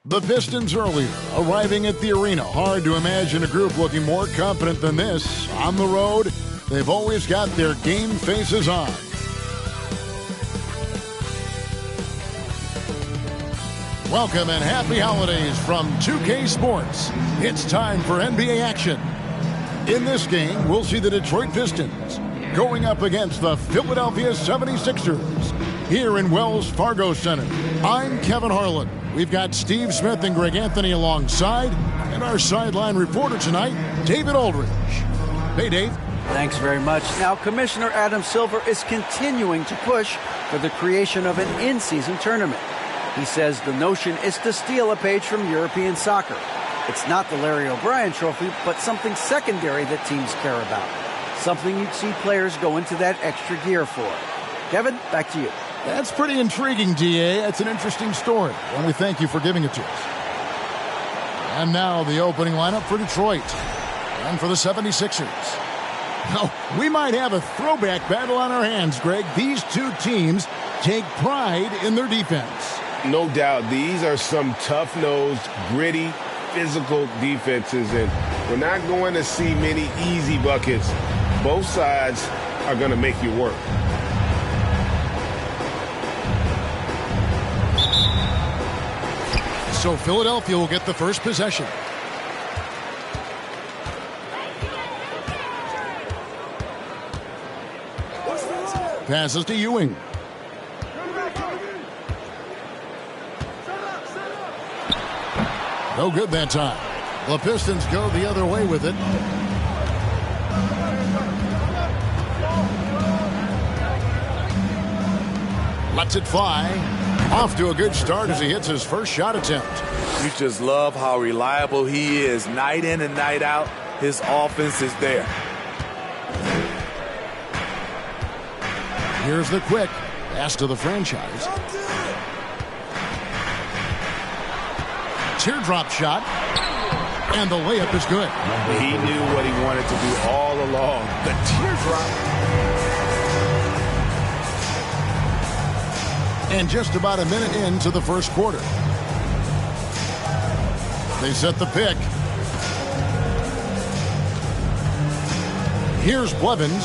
The Pistons earlier, arriving at the arena. Hard to imagine a group looking more confident than this. On the road, they've always got their game faces on. Welcome and happy holidays from 2K Sports. It's time for NBA action. In this game, we'll see the Detroit Pistons going up against the Philadelphia 76ers here in Wells Fargo Center. I'm Kevin Harlan. We've got Steve Smith and Greg Anthony alongside, and our sideline reporter tonight, David Aldridge. Hey, Dave. Thanks very much. Now, Commissioner Adam Silver is continuing to push for the creation of an in-season tournament. He says the notion is to steal a page from European soccer. It's not the Larry O'Brien Trophy, but something secondary that teams care about. Something you'd see players go into that extra gear for. Kevin, back to you. That's pretty intriguing, DA. That's an interesting story. And we thank you for giving it to us. And now the opening lineup for Detroit and for the 76ers. Now, we might have a throwback battle on our hands, Greg. These two teams take pride in their defense. No doubt. These are some tough-nosed, gritty, physical defenses, and we're not going to see many easy buckets. Both sides are going to make you work. So Philadelphia will get the first possession. Passes to Ewing. No good that time. The Pistons go the other way with it. Lets it fly. Off to a good start as he hits his first shot attempt. You just love how reliable he is. Night in and night out, his offense is there. Here's the quick pass to the franchise. Teardrop shot. And the layup is good. He knew what he wanted to do all along. The teardrop. And just about a minute into the first quarter. They set the pick. Here's Blevins.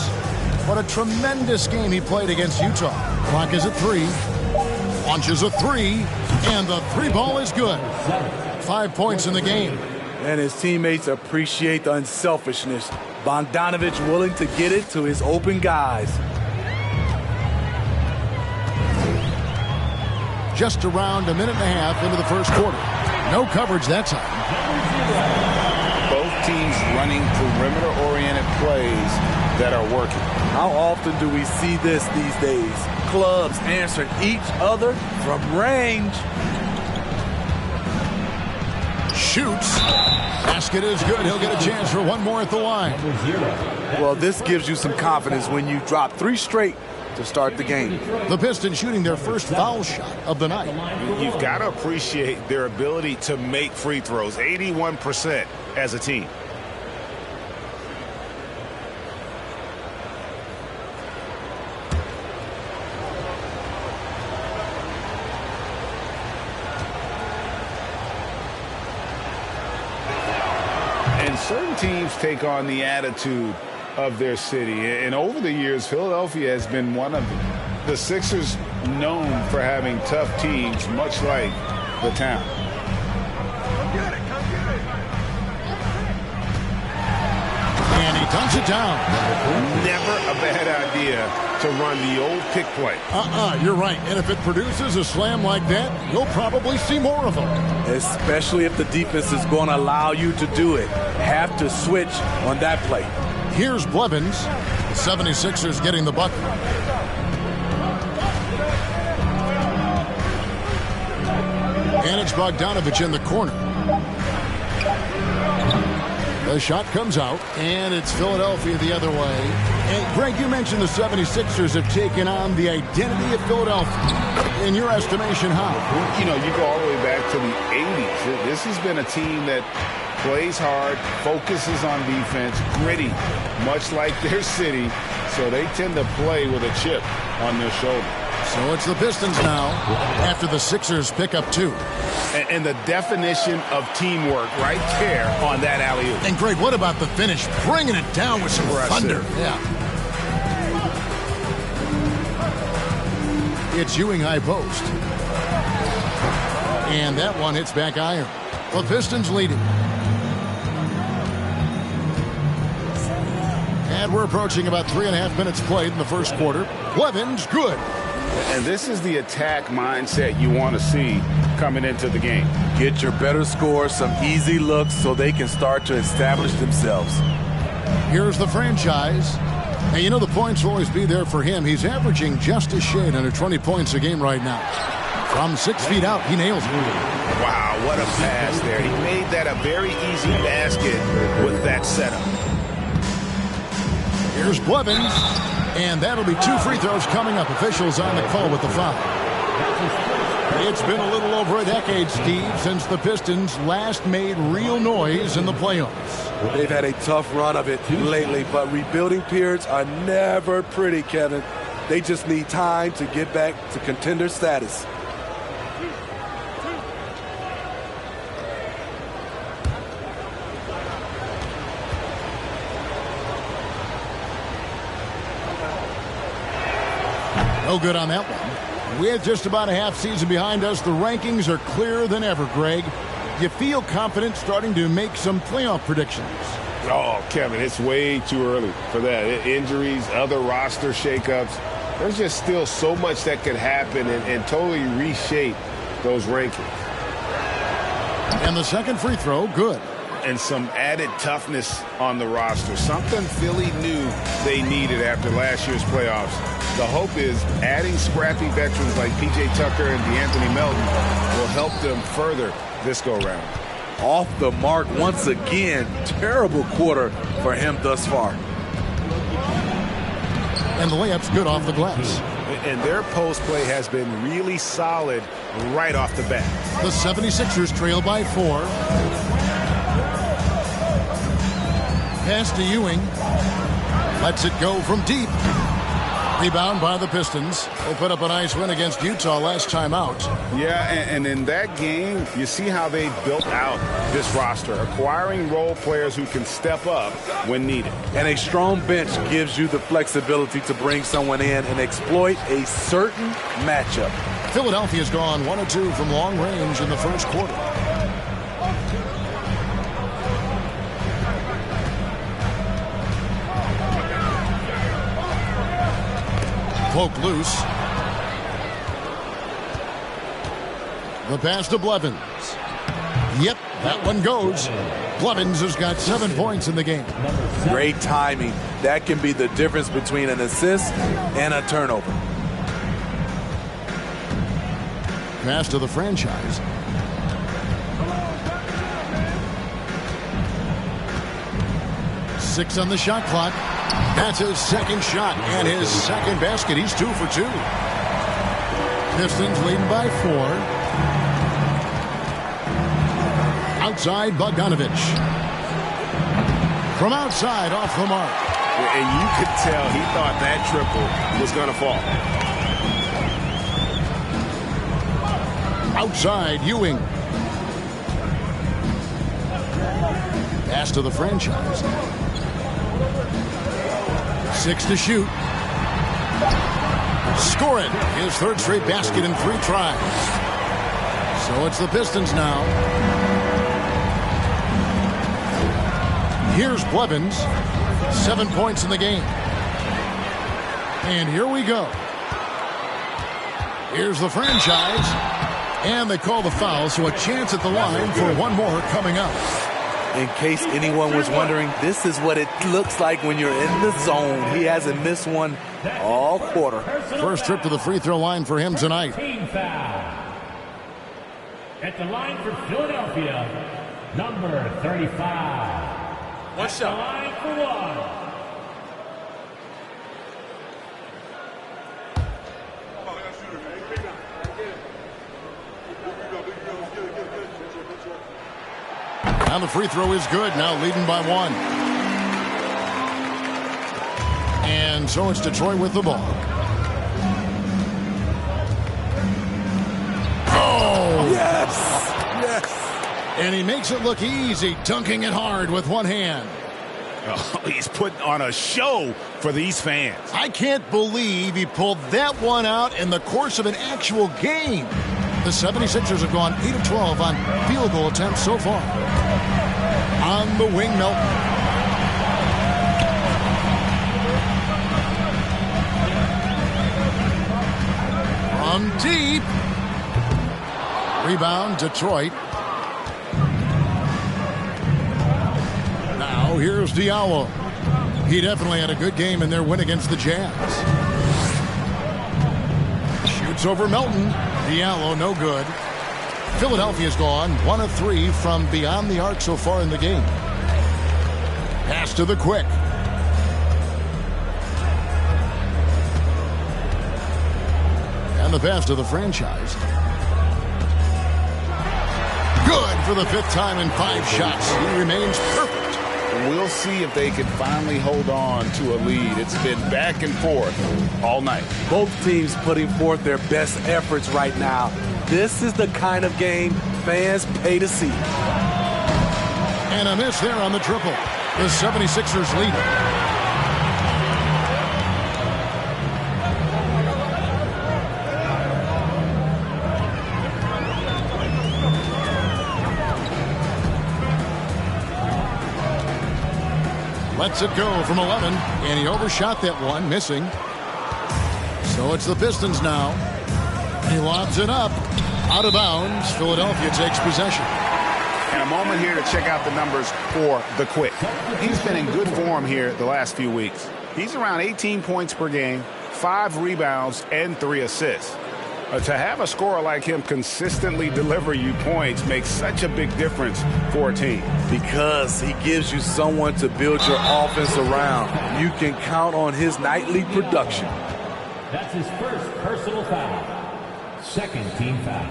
What a tremendous game he played against Utah. Clock is at 3. Launches a 3. And the 3 ball is good. 5 points in the game. And his teammates appreciate the unselfishness. Bogdanovich willing to get it to his open guys. Just around a minute and a half into the first quarter. No coverage that time. Both teams running perimeter-oriented plays that are working. How often do we see this these days? Clubs answering each other from range. Shoots. Basket is good. He'll get a chance for one more at the line. Well, this gives you some confidence when you drop 3 straight to start the game. The Pistons shooting their first foul shot of the night. You've got to appreciate their ability to make free throws. 81% as a team. And certain teams take on the attitude of their city. And over the years, Philadelphia has been one of them. The Sixers known for having tough teams, much like the town. And he dunks it down. Never a bad idea to run the old pick play. You're right. And if it produces a slam like that, you'll probably see more of them. Especially if the defense is going to allow you to do it. Have to switch on that play. Here's Blevins. The 76ers getting the bucket. And it's Bogdanovich in the corner. The shot comes out, and it's Philadelphia the other way. And Greg, you mentioned the 76ers have taken on the identity of Philadelphia. In your estimation, how? You know, you go all the way back to the 80s. This has been a team that plays hard, focuses on defense, gritty, much like their city. So they tend to play with a chip on their shoulder. So it's the Pistons now after the Sixers pick up 2. And the definition of teamwork right there on that alley-oop. And Greg, what about the finish? Bringing it down with some thunder. Yeah. It's Ewing high post. And that one hits back iron. The Pistons leading. And we're approaching about 3.5 minutes played in the first quarter. Blevins, good. And this is the attack mindset you want to see coming into the game. Get your better score, some easy looks so they can start to establish themselves. Here's the franchise. And you know the points will always be there for him. He's averaging just a shade under 20 points a game right now. From 6 feet out, he nails it. Wow, what a pass there. He made that a very easy basket with that setup. Here's Blevins. And that'll be 2 free throws coming up. Officials on the call with the foul. It's been a little over a decade, Steve, since the Pistons last made real noise in the playoffs. They've had a tough run of it lately, but rebuilding periods are never pretty, Kevin. They just need time to get back to contender status. No good on that one. With just about a half season behind us, the rankings are clearer than ever, Greg. You feel confident starting to make some playoff predictions? Oh, Kevin, it's way too early for that. Injuries, other roster shakeups. There's just still so much that could happen and totally reshape those rankings. And the second free throw, good. And some added toughness on the roster. Something Philly knew they needed after last year's playoffs. The hope is adding scrappy veterans like P.J. Tucker and DeAnthony Melton will help them further this go-round. Off the mark once again. Terrible quarter for him thus far. And the layup's good off the glass. And their post play has been really solid right off the bat. The 76ers trail by 4. Pass to Ewing. Lets it go from deep. Rebound by the Pistons. They put up a nice win against Utah last time out. Yeah, and in that game, you see how they built out this roster, acquiring role players who can step up when needed. And a strong bench gives you the flexibility to bring someone in and exploit a certain matchup. Philadelphia's gone 1 of 2 from long range in the first quarter. Poke loose. The pass to Blevins. Yep, that one goes. Blevins has got 7 points in the game. Great timing. That can be the difference between an assist and a turnover. Pass to the franchise. Six on the shot clock. That's his second shot and his second basket. He's 2 for 2. Pistons leading by 4. Outside, Bogdanovich. From outside, off the mark. And you could tell he thought that triple was going to fall. Outside, Ewing. Pass to the franchise. 6 to shoot. Score it. His third straight basket in 3 tries. So it's the Pistons now. Here's Blevins. 7 points in the game. And here we go. Here's the franchise. And they call the foul, so a chance at the line for one more coming up. In case anyone was wondering, this is what it looks like when you're in the zone. He hasn't missed one all quarter. First trip to the free throw line for him tonight. At the line for Philadelphia, number 35. One shot. The line for 1. Now the free throw is good. Now leading by 1. And so it's Detroit with the ball. And he makes it look easy, dunking it hard with one hand. Oh, he's putting on a show for these fans. I can't believe he pulled that one out in the course of an actual game. The 76ers have gone 8 of 12 on field goal attempts so far. On the wing, Melton. From deep. Rebound, Detroit. Now here's Diallo. He definitely had a good game in their win against the Jazz. Shoots over Melton. Diallo, no good. Philadelphia's gone 1 of 3 from beyond the arc so far in the game. Pass to the Quick. And the pass to the franchise. Good for the 5th time in 5 shots. He remains perfect. We'll see if they can finally hold on to a lead. It's been back and forth all night. Both teams putting forth their best efforts right now. This is the kind of game fans pay to see. And a miss there on the triple. The 76ers lead. Lets it go from 11, and he overshot that one, missing. So it's the Pistons now. He lobs it up, out of bounds. Philadelphia takes possession. And a moment here to check out the numbers for the Quick. He's been in good form here the last few weeks. He's around 18 points per game, 5 rebounds, and 3 assists. To have a scorer like him consistently deliver you points makes such a big difference for a team. Because he gives you someone to build your offense around. You can count on his nightly production. That's his first personal foul. Second team foul.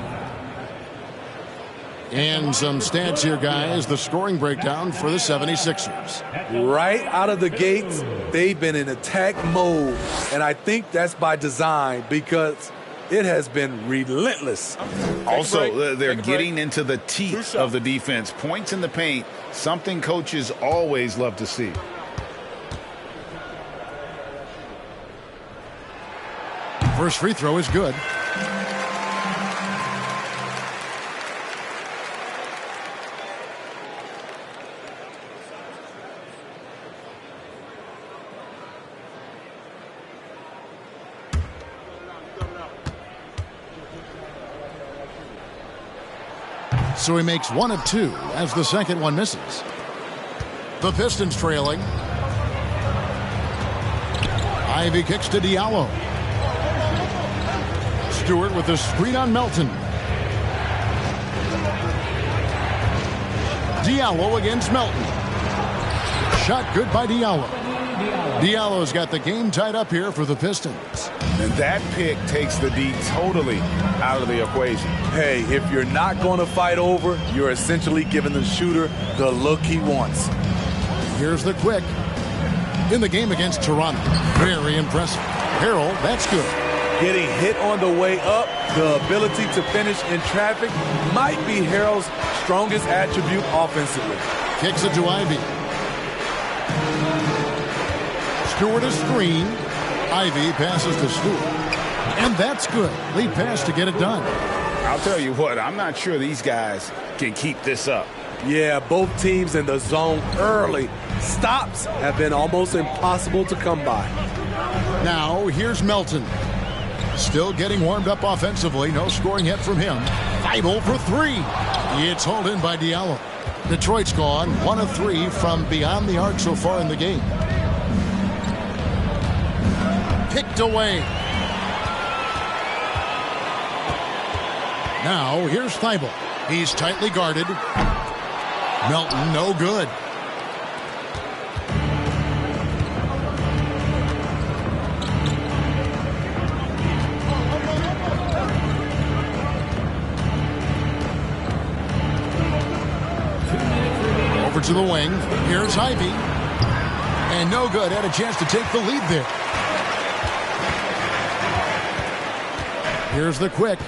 And some stats here, guys. The scoring breakdown for the 76ers. Right out of the gates, they've been in attack mode. And I think that's by design because it has been relentless. Also, they're getting into the teeth of the defense. Points in the paint, something coaches always love to see. First free throw is good. So he makes 1 of 2 as the second one misses. The Pistons trailing. Ivy kicks to Diallo. Stewart with the screen on Melton. Diallo against Melton. Shot good by Diallo. Diallo's got the game tied up here for the Pistons. And that pick takes the D totally out of the equation. Hey, if you're not going to fight over, you're essentially giving the shooter the look he wants. Here's the Quick. In the game against Toronto. Very impressive. Harrell, that's good. Getting hit on the way up, the ability to finish in traffic might be Harrell's strongest attribute offensively. Kicks it to Ivy. Stewart a screen. Ivy passes to Stewart. And that's good. Lead pass to get it done. I'll tell you what, I'm not sure these guys can keep this up. Yeah, both teams in the zone early. Stops have been almost impossible to come by. Now, here's Melton. Still getting warmed up offensively. No scoring yet from him. Feibel for 3. It's hauled in by Diallo. Detroit's gone 1 of 3 from beyond the arc so far in the game. Picked away. Now, here's Feibel. He's tightly guarded. Melton, no good. Over to the wing. Here's Ivy. And no good. Had a chance to take the lead there. Here's the Quick.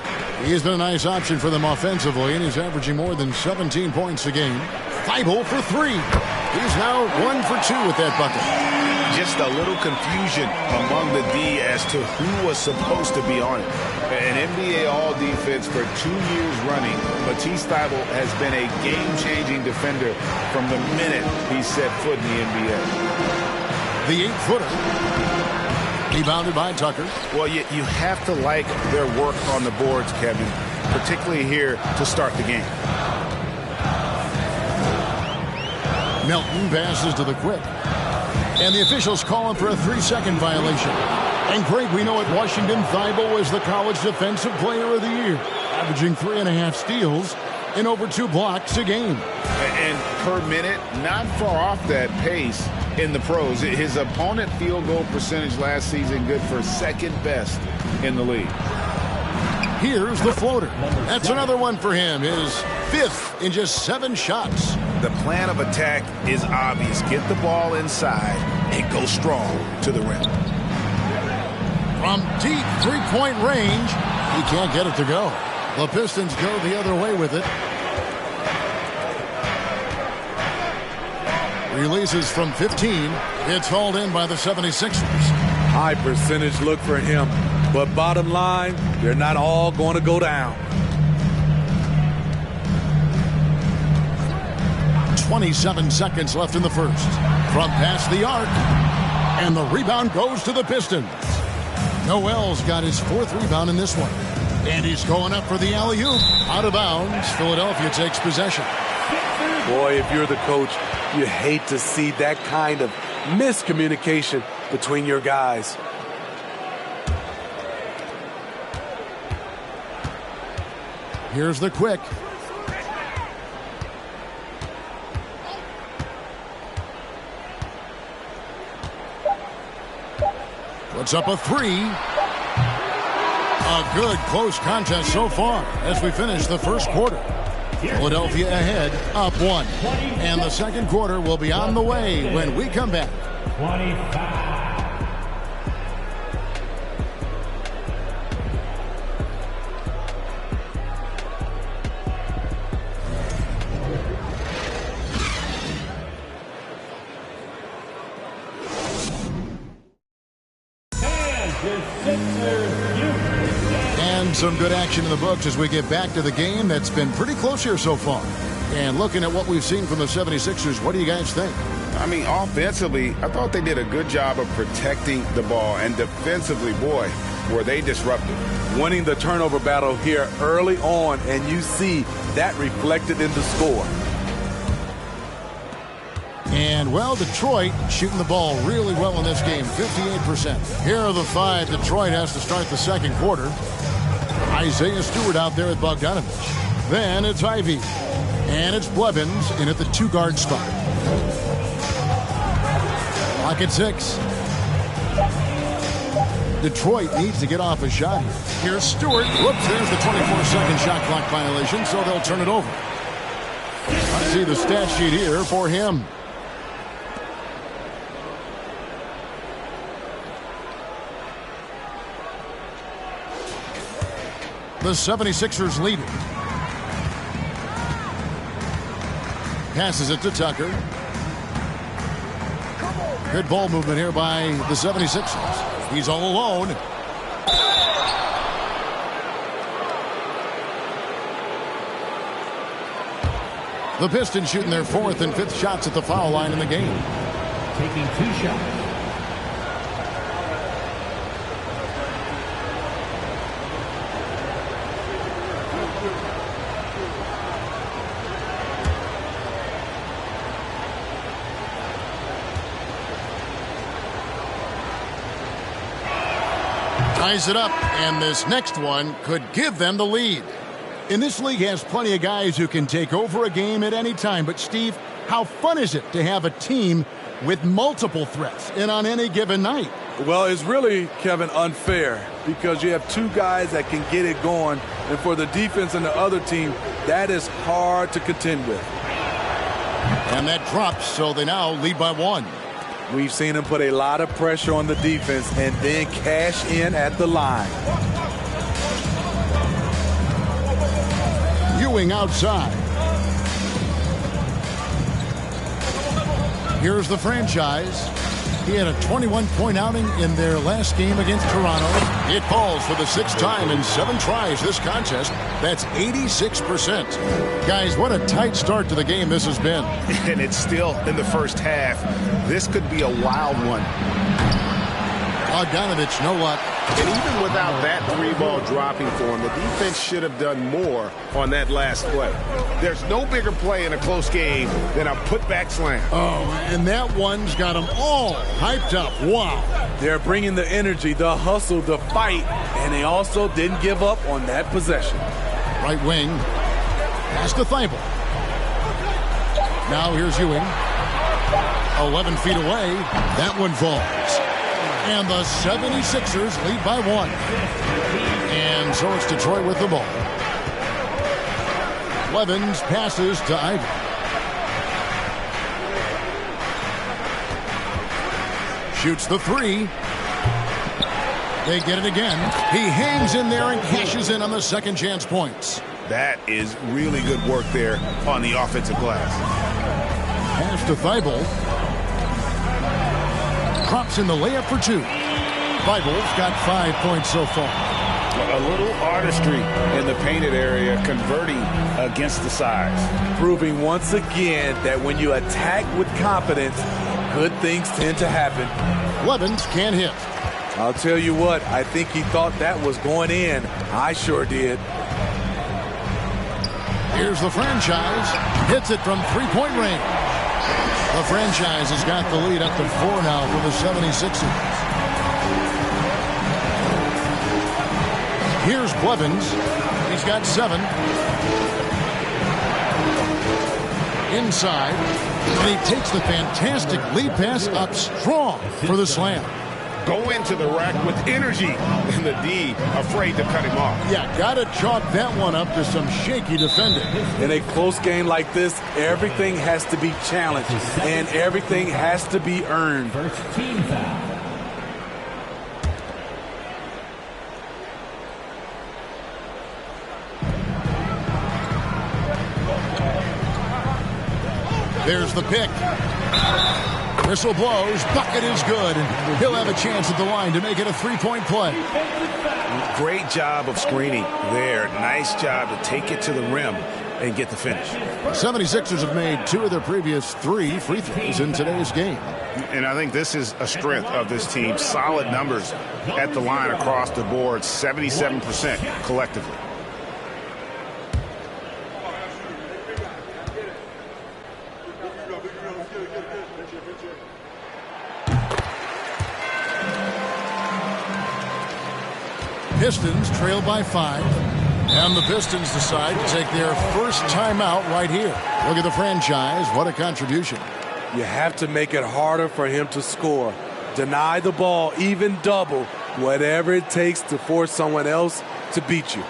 He's been a nice option for them offensively, and he's averaging more than 17 points a game. Thybulle for three. He's now 1 for 2 with that bucket. Just a little confusion among the D as to who was supposed to be on it. An NBA All-Defense for 2 years running, Matisse Thybulle has been a game-changing defender from the minute he set foot in the NBA. The 8-footer. Rebounded by Tucker. Well, you have to like their work on the boards, Kevin, particularly here to start the game. Melton passes to the Quick. And the officials call him for a 3-second violation. And Greg, we know at Washington, Thybulle was the college defensive player of the year, averaging 3.5 steals and over 2 blocks a game. And per minute, not far off that pace in the pros. His opponent field goal percentage last season good for second best in the league. Here's the floater. That's another one for him. His 5th in just 7 shots. The plan of attack is obvious. Get the ball inside and go strong to the rim. From deep 3-point range, he can't get it to go. The Pistons go the other way with it. Releases from 15. It's hauled in by the 76ers. High percentage look for him. But bottom line, they're not all going to go down. 27 seconds left in the first. From past the arc. And the rebound goes to the Pistons. Noel's got his 4th rebound in this one. And he's going up for the alley-oop. Out of bounds. Philadelphia takes possession. Boy, if you're the coach, you hate to see that kind of miscommunication between your guys. Here's the Quick. Puts up a 3. A good close contest so far as we finish the first quarter. Philadelphia ahead, up 1. And the second quarter will be on the way when we come back. 25. And some good action in the books as we get back to the game that's been pretty close here so far. And looking at what we've seen from the 76ers, what do you guys think? I mean, offensively, I thought they did a good job of protecting the ball. And defensively, boy, were they disruptive. Winning the turnover battle here early on, and you see that reflected in the score. And, well, Detroit shooting the ball really well in this game, 58%. Here are the 5 Detroit has to start the second quarter. Isaiah Stewart out there with Bogdanovich. Then it's Ivy. And it's Blevins in at the 2-guard spot. Clock at 6. Detroit needs to get off a shot here. Here's Stewart. Whoops, there's the 24-second shot clock violation, so they'll turn it over. I see the stat sheet here for him. The 76ers lead it. Passes it to Tucker. Good ball movement here by the 76ers. He's all alone. The Pistons shooting their 4th and 5th shots at the foul line in the game. Taking 2 shots. Ties it up, and this next one could give them the lead. And this league has plenty of guys who can take over a game at any time. But, Steve, how fun is it to have a team with multiple threats and on any given night? Well, it's really, Kevin, unfair because you have 2 guys that can get it going. And for the defense and the other team, that is hard to contend with. And that drops, so they now lead by 1. We've seen him put a lot of pressure on the defense and then cash in at the line. Ewing outside. Here's the franchise. He had a 21-point outing in their last game against Toronto. It falls for the 6th time in 7 tries this contest. That's 86%. Guys, what a tight start to the game this has been. And it's still in the first half. This could be a wild one. Bogdanovich, no luck. And even without that 3-ball dropping for him, the defense should have done more on that last play. There's no bigger play in a close game than a putback slam. Oh, and that one's got them all hyped up. Wow. They're bringing the energy, the hustle, the fight, and they also didn't give up on that possession. Right wing. Pass to Thibault. Now here's Ewing. 11 feet away. That one falls. And the 76ers lead by 1. And so it's Detroit with the ball. Blevins passes to Ivey. Shoots the 3. They get it again. He hangs in there and cashes in on the second chance points. That is really good work there on the offensive glass. Pass to Thibault. Drops in the layup for 2. Thibault's got 5 points so far. A little artistry in the painted area, converting against the size. Proving once again that when you attack with confidence, good things tend to happen. Blevins can't hit. I'll tell you what, I think he thought that was going in. I sure did. Here's the franchise. Hits it from 3-point range. The franchise has got the lead up to 4 now for the 76ers. Here's Blevins. He's got 7. Inside. And he takes the fantastic lead pass up strong for the slam. Go into the rack with energy, and the D afraid to cut him off. Yeah, got to chalk that one up to some shaky defending. In a close game like this, everything has to be challenged, and everything has to be earned. First team foul. There's the pick. Whistle blows. Bucket is good. And he'll have a chance at the line to make it a 3-point play. Great job of screening there. Nice job to take it to the rim and get the finish. 76ers have made 2 of their previous 3 free throws in today's game. And I think this is a strength of this team. Solid numbers at the line across the board. 77% collectively. Pistons trail by 5. And the Pistons decide to take their first timeout right here. Look at the franchise. What a contribution. You have to make it harder for him to score. Deny the ball, even double, whatever it takes to force someone else to beat you.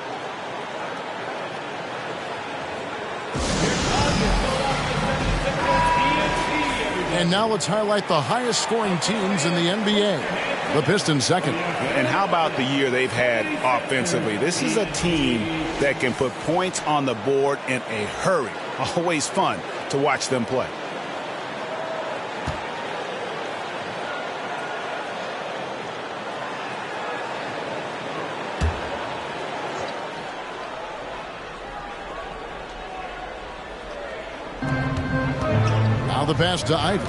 And now let's highlight the highest scoring teams in the NBA. The Pistons second. And how about the year they've had offensively? This is a team that can put points on the board in a hurry. Always fun to watch them play. Now the pass to Ivey.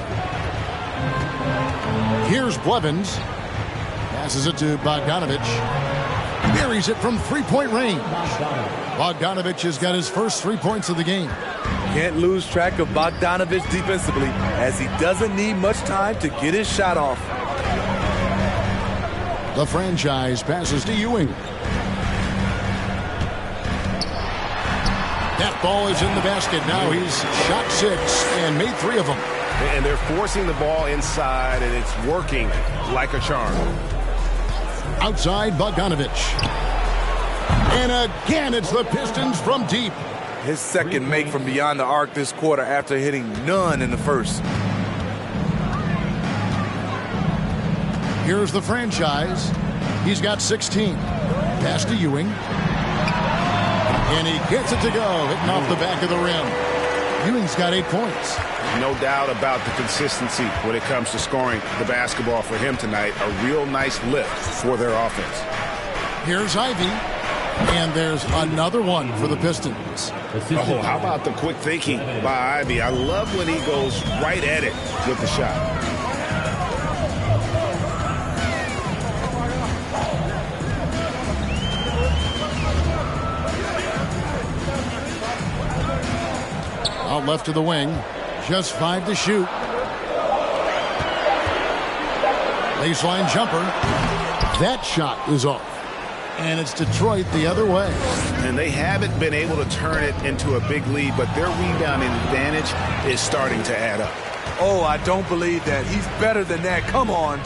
Here's Blevins. Passes it to Bogdanovich. Buries it from 3-point range. Bogdanovich has got his first 3 points of the game. Can't lose track of Bogdanovich defensively, as he doesn't need much time to get his shot off. The franchise passes to Ewing. That ball is in the basket. Now he's shot 6 and made 3 of them. And they're forcing the ball inside, and it's working like a charm. Outside Bogdanovich. And again, it's the Pistons from deep. His second make from beyond the arc this quarter after hitting none in the first. Here's the franchise. He's got 16. Pass to Ewing. And he gets it to go, hitting off the back of the rim. Ewing's got 8 points. No doubt about the consistency when it comes to scoring the basketball for him tonight. A real nice lift for their offense. Here's Ivey. And there's another one for the Pistons. Oh, how about the quick thinking by Ivey? I love when he goes right at it with the shot. Out left to the wing. Just 5 to shoot. Baseline jumper. That shot is off. And it's Detroit the other way. And they haven't been able to turn it into a big lead, but their rebounding advantage is starting to add up. Oh, I don't believe that. He's better than that. Come on.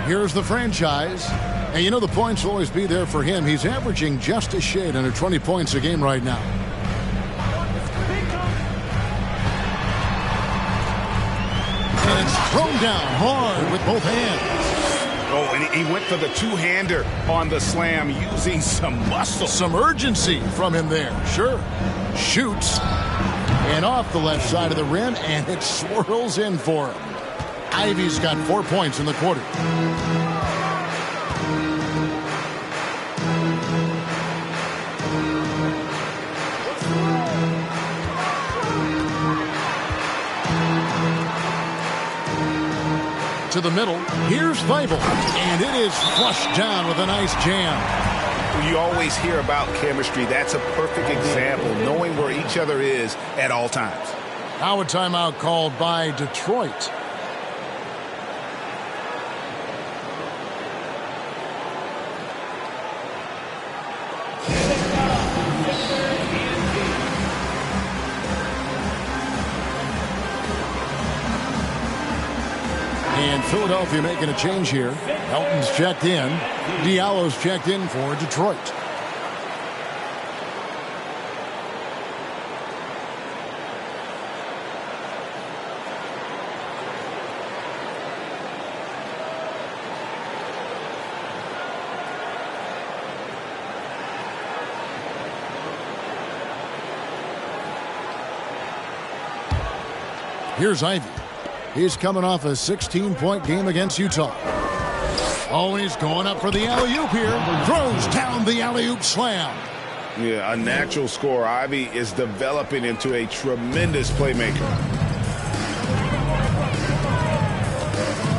Here's the franchise. And you know the points will always be there for him. He's averaging just a shade under 20 points a game right now. And it's thrown down hard with both hands. Oh, and he went for the two-hander on the slam using some muscle. Some urgency from him there. Sure. Shoots. And off the left side of the rim, and it swirls in for him. Ivey's got 4 points in the quarter. To the middle. Here's Thybulle. And it is flushed down with a nice jam. You always hear about chemistry. That's a perfect example, knowing where each other is at all times. Now a timeout called by Detroit. And Philadelphia making a change here. Elton's checked in. Diallo's checked in for Detroit. Here's Ivey. He's coming off a 16-point game against Utah. Oh, he's going up for the alley-oop here. Throws down the alley-oop slam. Yeah, a natural scorer. Ivey is developing into a tremendous playmaker.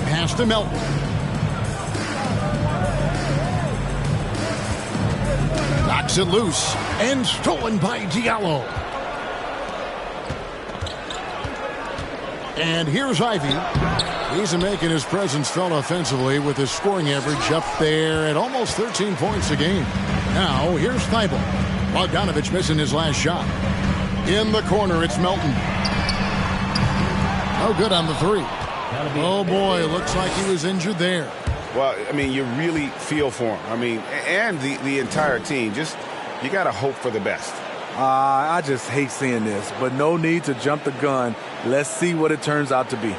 Pass to Melton. Knocks it loose and stolen by Diallo. And here's Ivey. He's making his presence felt offensively with his scoring average up there at almost 13 points a game. Now, here's Thybulle. Bogdanovich missing his last shot. In the corner, it's Melton. No good on the three. Oh, boy, looks like he was injured there. Well, I mean, you really feel for him. I mean, and the entire team. Just, you got to hope for the best. I just hate seeing this, but no need to jump the gun. Let's see what it turns out to be.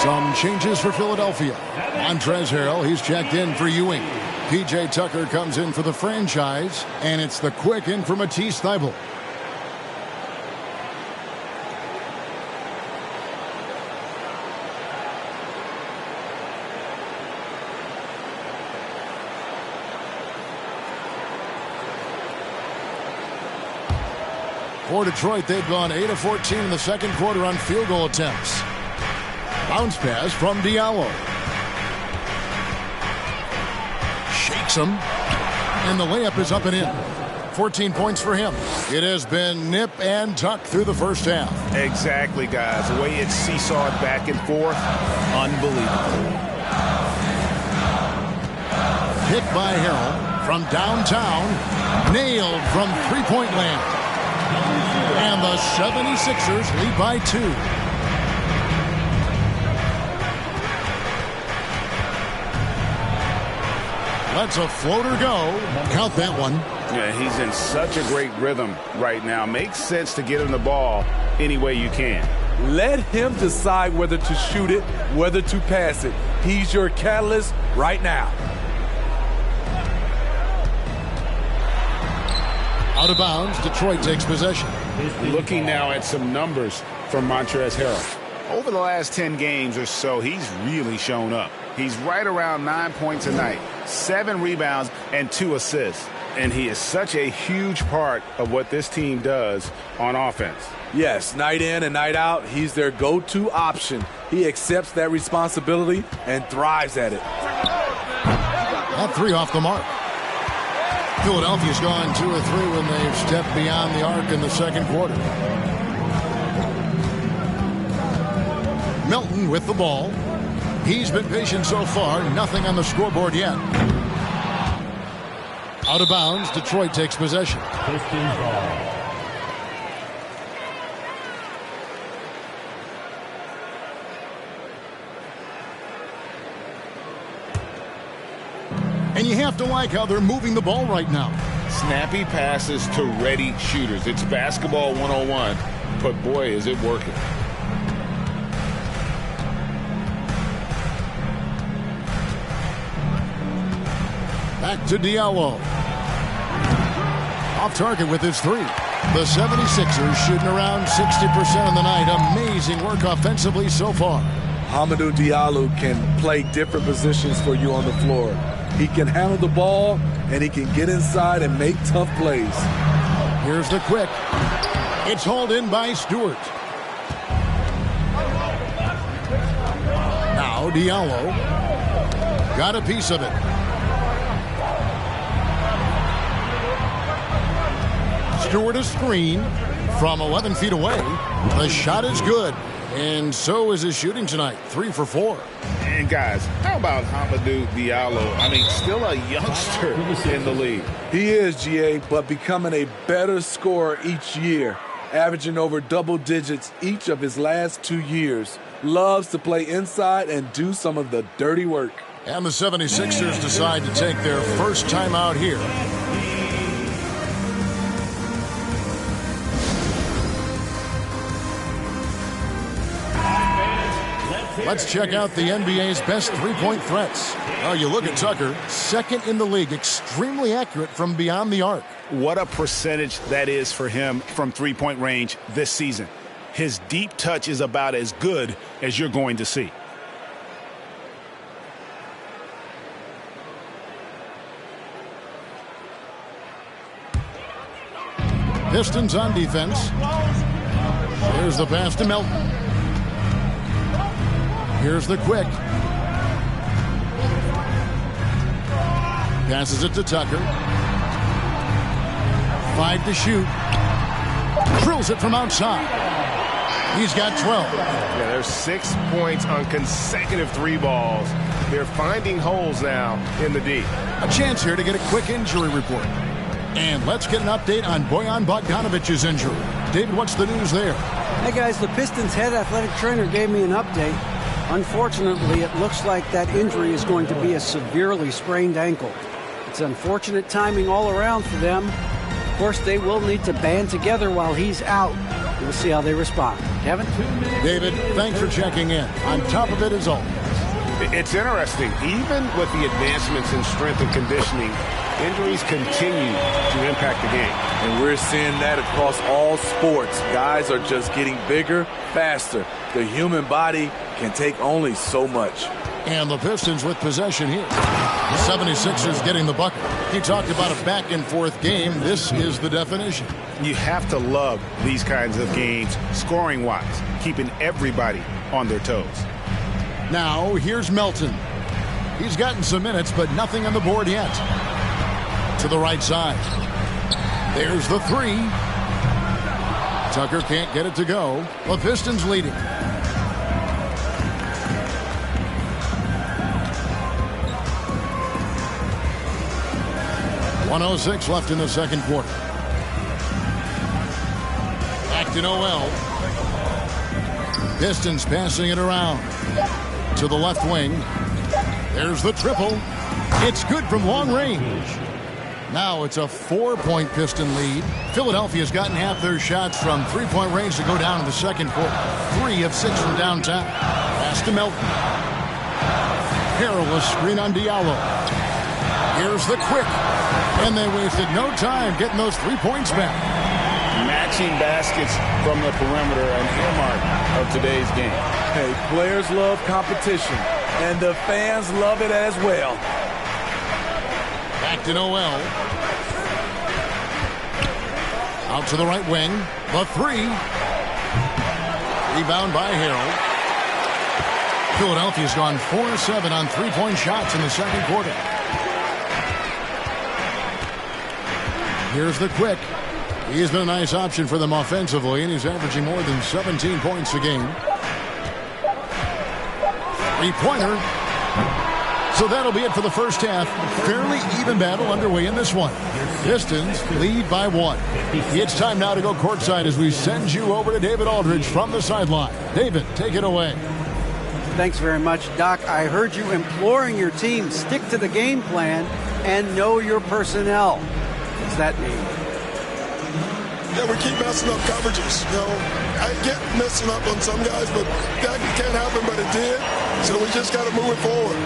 Some changes for Philadelphia. Montrezl Harrell, he's checked in for Ewing. P.J. Tucker comes in for the franchise, and it's the quick in for Matisse Thybulle. For Detroit, they've gone 8 of 14 in the second quarter on field goal attempts. Bounce pass from Diallo. Shakes him. And the layup is up and in. 14 points for him. It has been nip and tuck through the first half. Exactly, guys. The way it's seesawed back and forth, unbelievable. Hit by Harrell from downtown. Nailed from three-point land. And the 76ers lead by 2. Lets a floater go. Count that one. Yeah, he's in such a great rhythm right now. Makes sense to get him the ball any way you can. Let him decide whether to shoot it, whether to pass it. He's your catalyst right now. Out of bounds, Detroit takes possession. Looking now at some numbers from Montrezl Harrell. Over the last 10 games or so, he's really shown up. He's right around 9 points a night, 7 rebounds, and 2 assists. And he is such a huge part of what this team does on offense. Yes, night in and night out, he's their go-to option. He accepts that responsibility and thrives at it. That 3 off the mark. Philadelphia's gone 2 of 3 when they've stepped beyond the arc in the second quarter. Melton with the ball. He's been patient so far. Nothing on the scoreboard yet. Out of bounds, Detroit takes possession. Pistons ball. And you have to like how they're moving the ball right now. Snappy passes to ready shooters. It's basketball 101, but boy, is it working. Back to Diallo. Off target with his 3. The 76ers shooting around 60% on the night. Amazing work offensively so far. Hamidou Diallo can play different positions for you on the floor. He can handle the ball, and he can get inside and make tough plays. Here's the quick. It's hauled in by Stewart. Now Diallo got a piece of it. Stewart a screen from 11 feet away. The shot is good, and so is his shooting tonight. 3 for 4. And guys, how about Hamidou Diallo? I mean, still a youngster in the league. He is, GA, but becoming a better scorer each year, averaging over double digits each of his last 2 years. Loves to play inside and do some of the dirty work. And the 76ers decide to take their first timeout here. Let's check out the NBA's best three-point threats. You look at Tucker, second in the league, extremely accurate from beyond the arc. What a percentage that is for him from three-point range this season. His deep touch is about as good as you're going to see. Pistons on defense. Here's the pass to Melton. Here's the quick. Passes it to Tucker. 5 to shoot. Drills it from outside. He's got 12. Yeah, there's 6 points on consecutive 3 balls. They're finding holes now in the D. A chance here to get a quick injury report. And let's get an update on Bojan Bogdanovic's injury. David, what's the news there? Hey guys, the Pistons head athletic trainer gave me an update. Unfortunately, it looks like that injury is going to be a severely sprained ankle. It's unfortunate timing all around for them. Of course, they will need to band together while he's out. We'll see how they respond. Kevin? David, thanks for checking in. On top of it as always. It's interesting. Even with the advancements in strength and conditioning, injuries continue to impact the game. And we're seeing that across all sports. Guys are just getting bigger, faster. The human body can take only so much. And the Pistons with possession here. The 76ers getting the bucket. He talked about a back-and-forth game. This is the definition. You have to love these kinds of games, scoring-wise, keeping everybody on their toes. Now, here's Melton. He's gotten some minutes, but nothing on the board yet. To the right side. There's the 3. Tucker can't get it to go. The Pistons leading. .106 left in the second quarter. Back to Noel. Pistons passing it around to the left wing. There's the triple. It's good from long range. Now it's a 4-point Piston lead. Philadelphia's gotten half their shots from three-point range to go down in the second quarter. 3 of 6 from downtown. Pass to Melton. Perilous screen on Diallo. Here's the quick. And they wasted no time getting those 3 points back. Matching baskets from the perimeter, an earmark of today's game. Hey, players love competition, and the fans love it as well. Back to Noel. Out to the right wing. The 3. Rebound by Harold. Philadelphia's gone 4-7 on 3-point shots in the second quarter. Here's the quick. He's been a nice option for them offensively, and he's averaging more than 17 points a game. 3-pointer. So that'll be it for the first half. Fairly even battle underway in this one. Pistons lead by 1. It's time now to go courtside as we send you over to David Aldridge from the sideline. David, take it away. Thanks very much, Doc. I heard you imploring your team stick to the game plan and know your personnel. What's that mean? Yeah, we keep messing up coverages. You know, I get messing up on some guys, but that can't happen, but it did. So we just got to move it forward.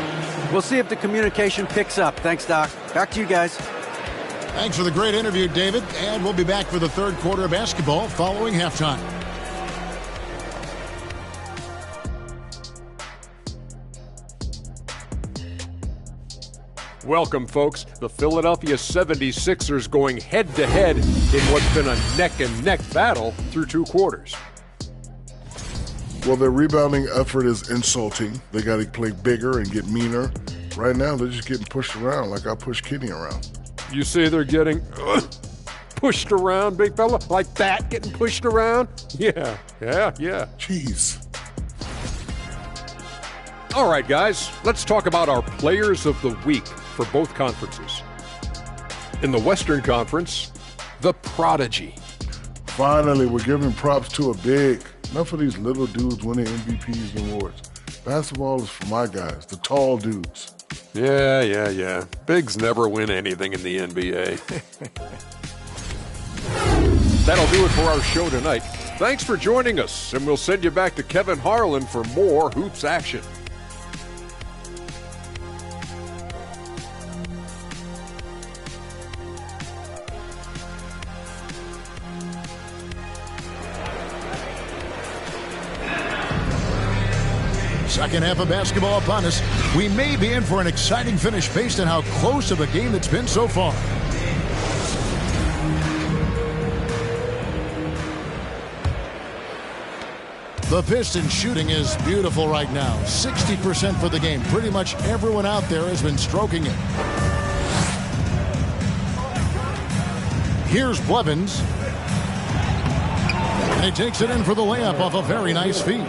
We'll see if the communication picks up. Thanks, Doc. Back to you guys. Thanks for the great interview, David. And we'll be back for the third quarter of basketball following halftime. Welcome, folks. The Philadelphia 76ers going head-to-head in what's been a neck-and-neck battle through 2 quarters. Well, their rebounding effort is insulting. They got to play bigger and get meaner. Right now, they're just getting pushed around like I pushed Kenny around. You say they're getting pushed around, big fella? Like that, getting pushed around? Yeah. Jeez. All right, guys, let's talk about our players of the week for both conferences. In the Western Conference, the Prodigy. Finally, we're giving props to a big. Enough of these little dudes winning MVPs and awards. Basketball is for my guys, the tall dudes. Yeah. Bigs never win anything in the NBA. That'll do it for our show tonight. Thanks for joining us, and we'll send you back to Kevin Harlan for more hoops action. Second half of basketball upon us. We may be in for an exciting finish based on how close of a game it's been so far. The Pistons shooting is beautiful right now. 60% for the game. Pretty much everyone out there has been stroking it. Here's Blevins. And he takes it in for the layup off a very nice feed.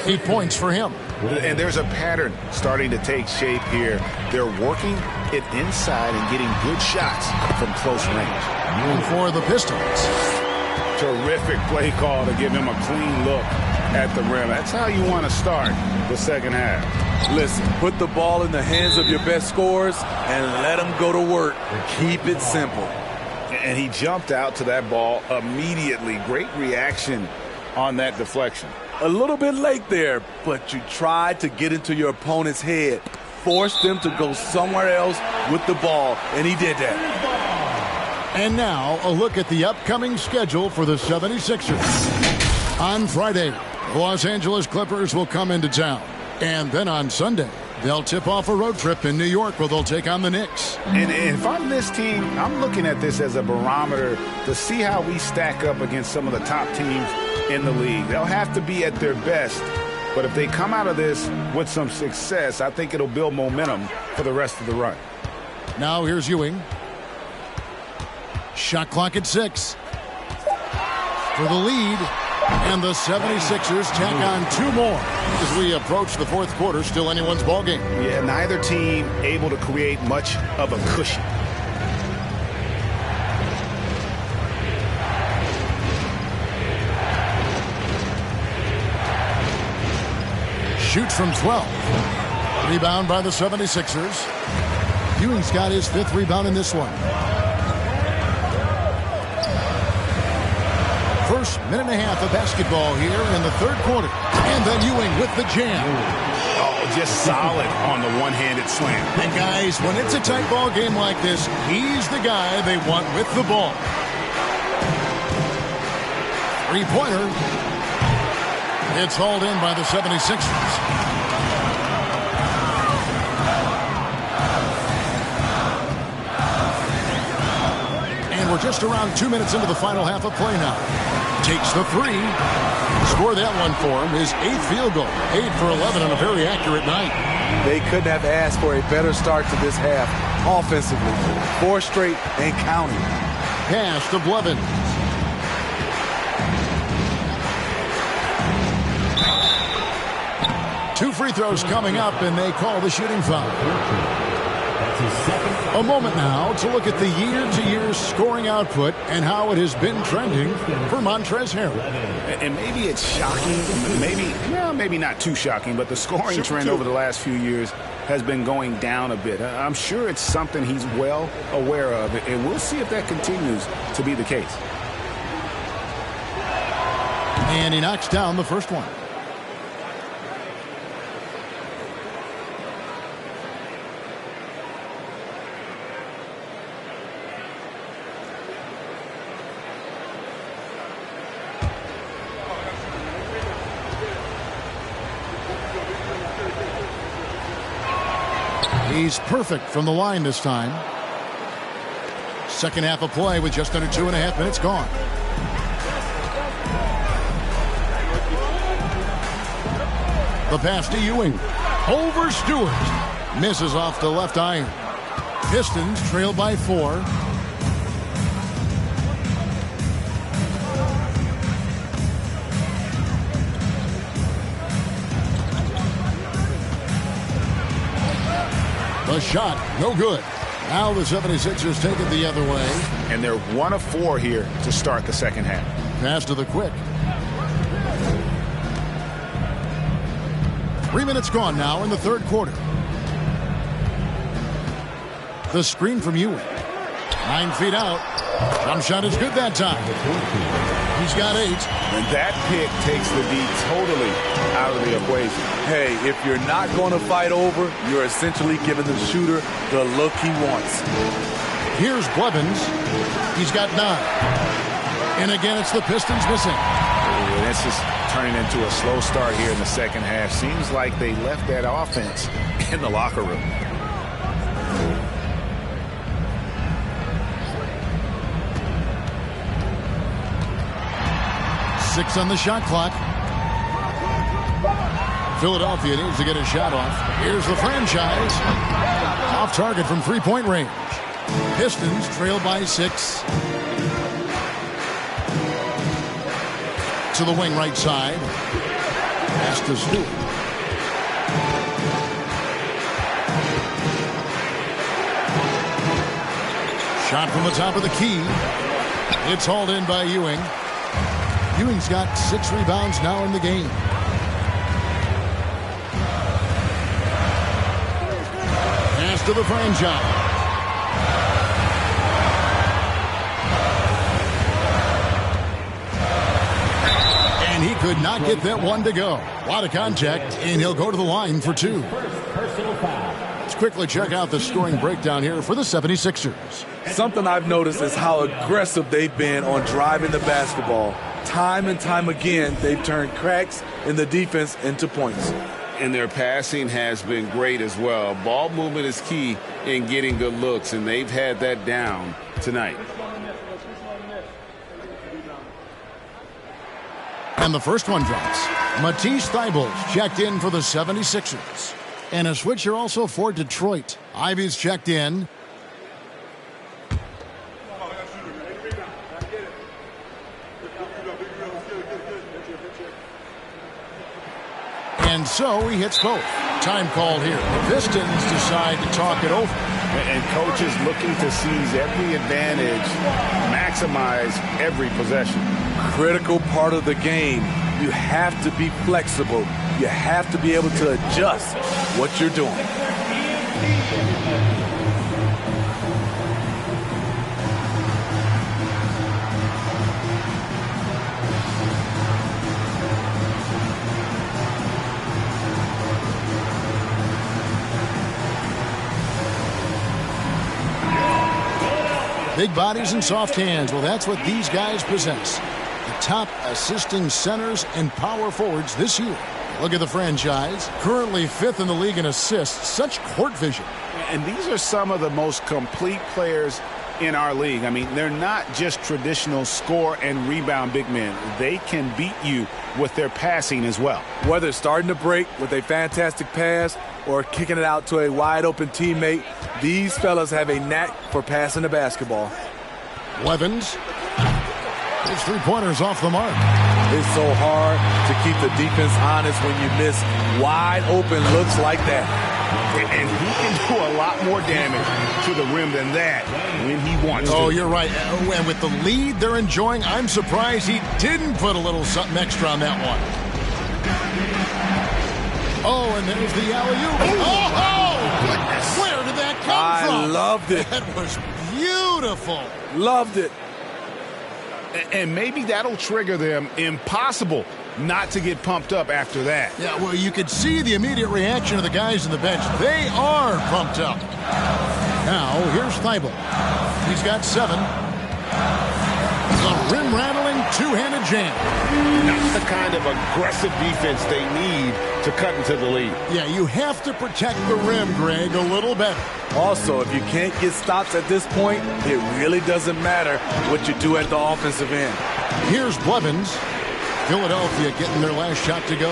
8 points for him. And there's a pattern starting to take shape here. They're working it inside and getting good shots from close range. And for the Pistons. Terrific play call to give him a clean look at the rim. That's how you want to start the second half. Listen, put the ball in the hands of your best scorers and let them go to work. Keep it simple. And he jumped out to that ball immediately. Great reaction on that deflection. A little bit late there, but you tried to get into your opponent's head. Forced them to go somewhere else with the ball, and he did that. And now, a look at the upcoming schedule for the 76ers. On Friday, the Los Angeles Clippers will come into town. And then on Sunday, they'll tip off a road trip in New York where they'll take on the Knicks. And if I'm this team, I'm looking at this as a barometer to see how we stack up against some of the top teams in the league. They'll have to be at their best, but if they come out of this with some success, I think it'll build momentum for the rest of the run. Now here's Ewing. Shot clock at 6. For the lead, and the 76ers tack on 2 more as we approach the fourth quarter. Still anyone's ball game. Yeah, neither team able to create much of a cushion. Shoots from 12. Rebound by the 76ers. Ewing's got his 5th rebound in this one. First minute and a half of basketball here in the 3rd quarter. And then Ewing with the jam. Oh, just solid on the one-handed slam. And guys, when it's a tight ball game like this, he's the guy they want with the ball. 3-pointer. It's hauled in by the 76ers. And we're just around 2 minutes into the final half of play now. Takes the 3. Score that one for him. His 8th field goal. 8 for 11 on a very accurate night. They couldn't have asked for a better start to this half offensively. 4 straight and counting. Pass to Blevins. Two free throws coming up, and they call the shooting foul. A moment now to look at the year-to-year scoring output and how it has been trending for Montrezl Harrell. And maybe it's shocking, maybe not too shocking, but the scoring trend over the last few years has been going down a bit. I'm sure it's something he's well aware of, and we'll see if that continues to be the case. And he knocks down the first one. He's perfect from the line this time. Second half of play with just under 2.5 minutes gone. The pass to Ewing. Over Stewart. Misses off the left iron. Pistons trail by 4. The shot, no good. Now the 76ers take it the other way. And they're 1 of 4 here to start the second half. Pass to the quick. 3 minutes gone now in the 3rd quarter. The screen from Ewing. 9 feet out. Jump shot is good that time. He's got 8. And that pick takes the D totally out of the equation. Hey, if you're not going to fight over, you're essentially giving the shooter the look he wants. Here's Blevins. He's got 9. And again, it's the Pistons missing. This is turning into a slow start here in the second half. Seems like they left that offense in the locker room. Six on the shot clock. Philadelphia needs to get a shot off. Here's the franchise. Off target from 3-point range. Pistons trail by 6. To the wing right side. Pass to Stewart. Shot from the top of the key. It's hauled in by Ewing. Ewing's got 6 rebounds now in the game. Pass to the franchise. And he could not get that one to go. A lot of contact, and he'll go to the line for 2. Let's quickly check out the scoring breakdown here for the 76ers. Something I've noticed is how aggressive they've been on driving the basketball. Time and time again, they've turned cracks in the defense into points. And their passing has been great as well. Ball movement is key in getting good looks, and they've had that down tonight. And the first one drops. Matisse Thybulle checked in for the 76ers. And a switcher also for Detroit. Ivy's checked in. And so he hits both. Time called here. The Pistons decide to talk it over. And coaches looking to seize every advantage, maximize every possession. Critical part of the game. You have to be flexible. You have to be able to adjust what you're doing. Big bodies and soft hands. Well, that's what these guys possess. The top assisting centers and power forwards this year. Look at the franchise. Currently 5th in the league in assists. Such court vision. And these are some of the most complete players in our league. I mean, they're not just traditional score and rebound big men. They can beat you with their passing as well. Whether starting to break with a fantastic pass or kicking it out to a wide-open teammate, these fellas have a knack for passing the basketball. Levens. His three-pointers off the mark. It's so hard to keep the defense honest when you miss wide-open looks like that. And he can do a lot more damage to the rim than that when he wants to. Oh, you're right. And with the lead they're enjoying, I'm surprised he didn't put a little something extra on that one. Oh, and there's the alley-oop. Oh, goodness. Where did that come from? I loved it. That was beautiful. Loved it. And maybe that'll trigger them. Impossible not to get pumped up after that. Yeah, well, you could see the immediate reaction of the guys on the bench. They are pumped up. Now, here's Thibault. He's got 7. The rim-rattling two-handed jam. Not the kind of aggressive defense they need to cut into the lead. Yeah, you have to protect the rim, Greg, a little better. Also, if you can't get stops at this point, it really doesn't matter what you do at the offensive end. Here's Blevins. Philadelphia getting their last shot to go.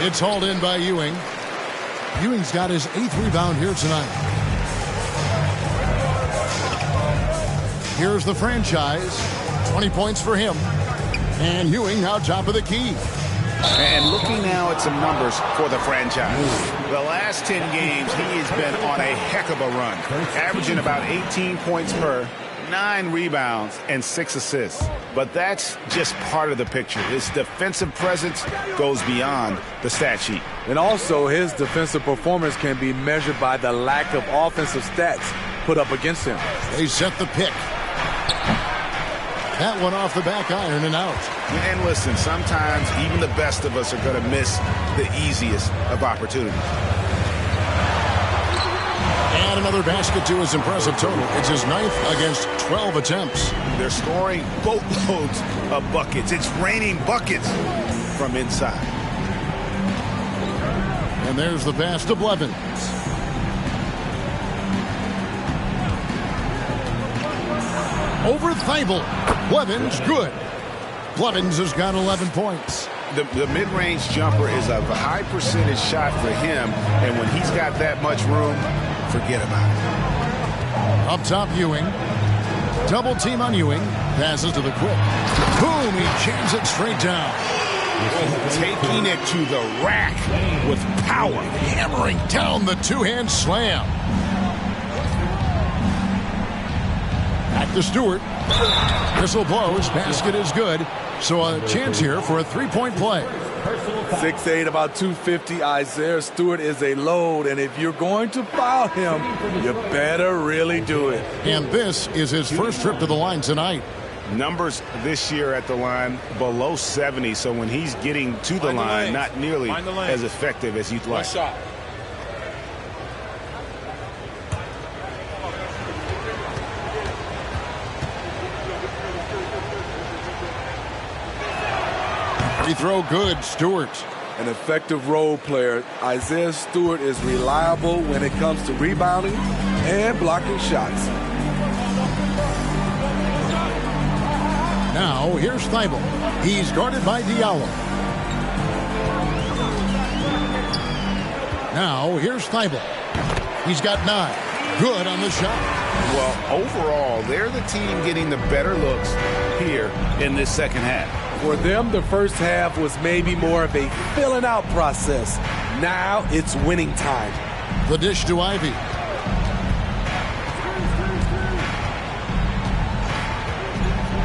It's hauled in by Ewing. Ewing's got his 8th rebound here tonight. Here's the franchise. 20 points for him. And Ewing now top of the key. And looking now at some numbers for the franchise. The last 10 games, he has been on a heck of a run. Averaging about 18 points per, 9 rebounds, and 6 assists. But that's just part of the picture. His defensive presence goes beyond the stat sheet. And also, his defensive performance can be measured by the lack of offensive stats put up against him. They set the pick. That one off the back iron and out. And listen, sometimes even the best of us are going to miss the easiest of opportunities. And another basket to his impressive total. It's his 9th against 12 attempts. They're scoring boatloads of buckets. It's raining buckets from inside. And there's the pass to Blevins. Over Thibault. Blevins, good. Blevins has got 11 points. The mid-range jumper is a high percentage shot for him, and when he's got that much room, forget about it. Up top, Ewing. Double team on Ewing. Passes to the quick. Boom, he jams it straight down. Taking it to the rack with power. Hammering down the two-hand slam. Back to Stewart. Whistle blows. Basket is good. So a chance here for a three-point play. 6'8", about 250. Isaiah Stewart is a load, and if you're going to foul him, you better really do it. And this is his first trip to the line tonight. Numbers this year at the line below 70, so when he's getting to the line, not nearly as effective as you'd like. Shot. Free throw good, Stewart. An effective role player. Isaiah Stewart is reliable when it comes to rebounding and blocking shots. Now, here's Thibault. He's guarded by Diallo. Now, here's Thibault. He's got 9. Good on the shot. Well, overall, they're the team getting the better looks here in this second half. For them, the first half was maybe more of a filling out process. Now it's winning time. The dish to Ivey.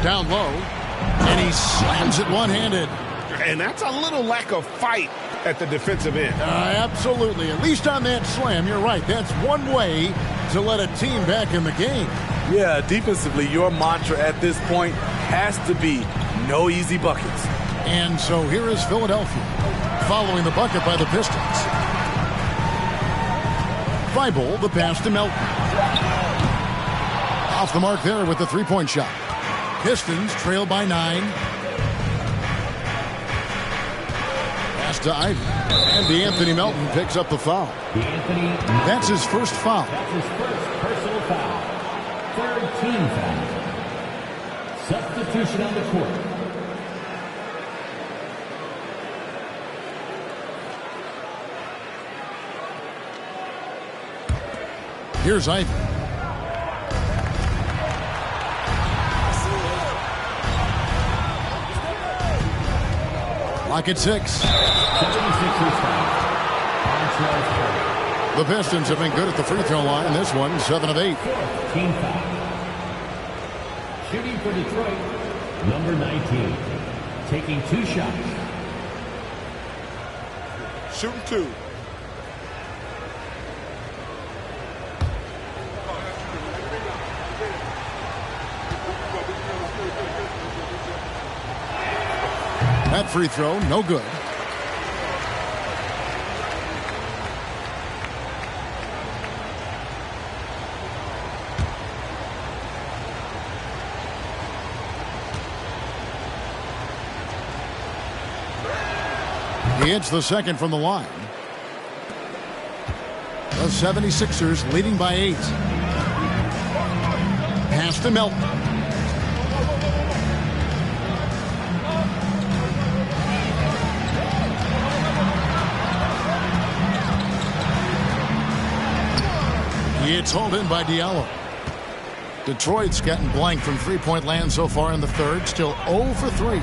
Down low, and he slams it one-handed. And that's a little lack of fight at the defensive end. Absolutely. At least on that slam, you're right. That's one way to let a team back in the game. Yeah, defensively, your mantra at this point has to be no easy buckets. And so here is Philadelphia. following the bucket by the Pistons. Thibault, the pass to Melton. Off the mark there with the three-point shot. Pistons trail by 9. Pass to Ivy. And DeAnthony Melton picks up the foul. That's his first foul. That's his first personal foul. Third team foul. Substitution on the court. Here's Ivy. Lock at 6. The Pistons have been good at the free throw line. This one, 7 of 8. Team foul. Shooting for Detroit, number 19. Taking 2 shots. Shooting 2. That free throw, no good. He hits the second from the line. The 76ers leading by 8. Pass to Melton. It's hauled in by Diallo. Detroit's gotten blank from three-point land so far in the third. Still 0 for 3.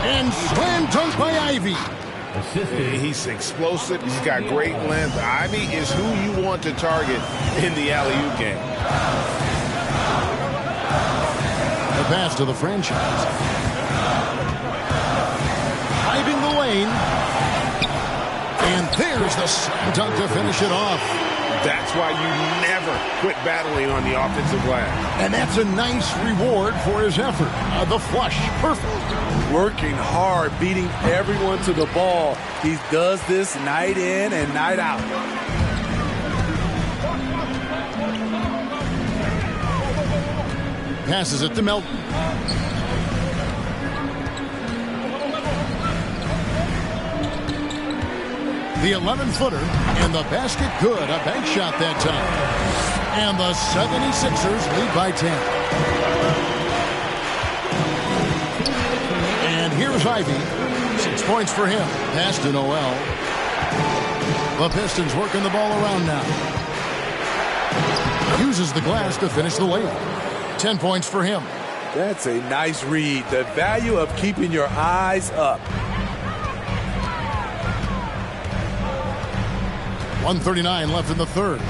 And slam dunk by Ivy. He's explosive. He's got great length. Ivy is who you want to target in the alley-oop game. The pass to the franchise. Driving the lane. And there's the slam dunk to finish it off. That's why you never quit battling on the offensive glass. And that's a nice reward for his effort. The flush, perfect. Working hard, beating everyone to the ball. He does this night in and night out. Passes it to Melton. The 11-footer and the basket good. A bank shot that time. And the 76ers lead by 10. And here's Ivy. 6 points for him. Pass to Noel. The Pistons working the ball around now. Uses the glass to finish the layup. 10 points for him. That's a nice read. The value of keeping your eyes up. 1:39 left in the third.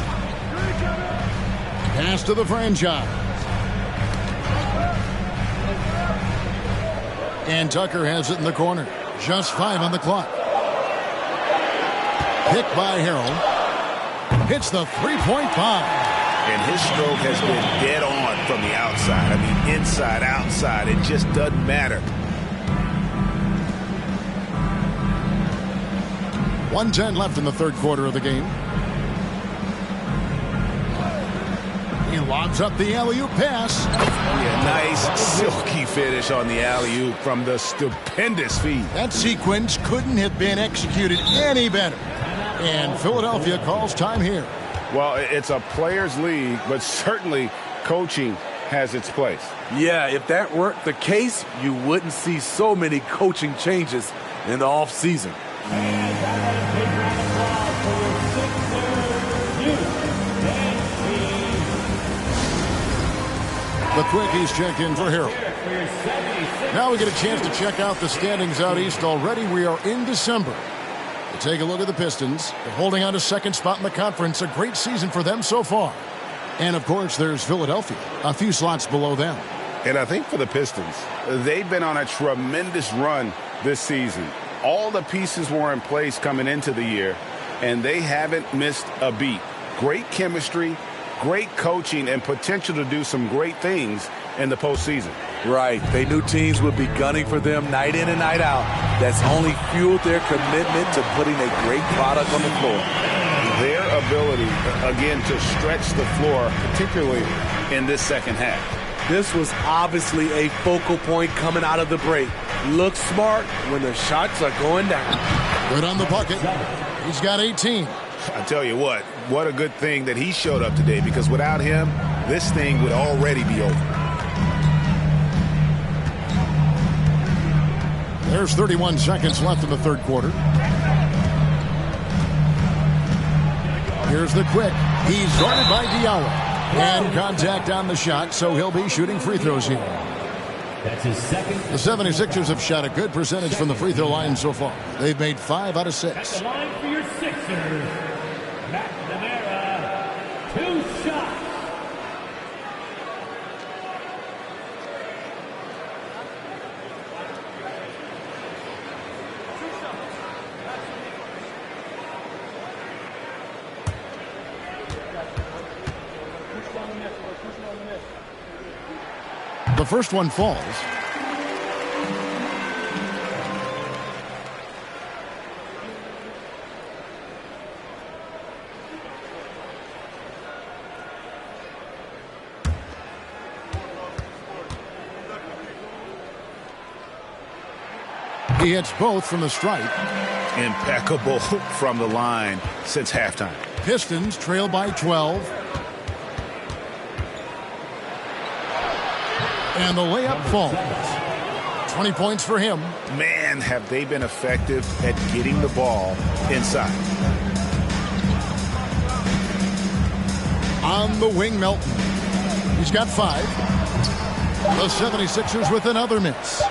Pass to the franchise. And Tucker has it in the corner. Just 5 on the clock. Picked by Harrell. Hits the three-point bomb. And his stroke has been dead on from the outside. I mean, inside, outside. It just doesn't matter. 1:10 left in the third quarter of the game. He lobs up the alley-oop pass. Yeah, nice silky finish on the alley-oop from the stupendous feed. That sequence couldn't have been executed any better. And Philadelphia calls time here. Well, it's a players' league, but certainly coaching has its place. Yeah, if that weren't the case, you wouldn't see so many coaching changes in the offseason. The quickies check in for Harrell. Now we get a chance to check out the standings out east. Already we are in December. To take a look at the Pistons. They're holding on to second spot in the conference. A great season for them so far. And, of course, there's Philadelphia, a few slots below them. And I think for the Pistons, they've been on a tremendous run this season. All the pieces were in place coming into the year, and they haven't missed a beat. Great chemistry, great coaching, and potential to do some great things in the postseason. Right. They knew teams would be gunning for them night in and night out. That's only fueled their commitment to putting a great product on the floor. Their ability, again, to stretch the floor, particularly in this second half. This was obviously a focal point coming out of the break. Look smart when the shots are going down. Good on the bucket. He's got 18. I tell you what a good thing that he showed up today, because without him, this thing would already be over. There's 31 seconds left in the third quarter. Here's the quick. He's guarded by Diallo. And contact on the shot, so he'll be shooting free throws here. That's his second. The 76ers have shot a good percentage from the free throw line so far. They've made 5 out of 6. At the line for your Sixers, McNamara, 2 shots. The first one falls. He hits both from the stripe. Impeccable from the line since halftime. Pistons trail by 12. And the layup falls. 20 points for him. Man, have they been effective at getting the ball inside. On the wing, Melton. He's got 5. The 76ers with another miss.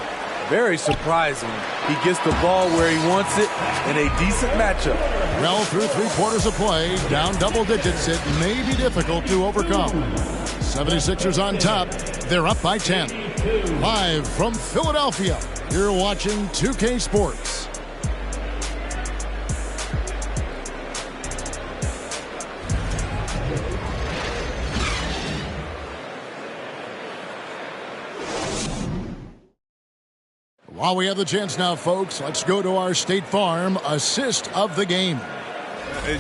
Very surprising. He gets the ball where he wants it in a decent matchup. Well, through 3/4 of play, down double digits, it may be difficult to overcome. 76ers on top. They're up by 10. Live from Philadelphia, you're watching 2K Sports. While we have the chance now, folks, let's go to our State Farm assist of the game.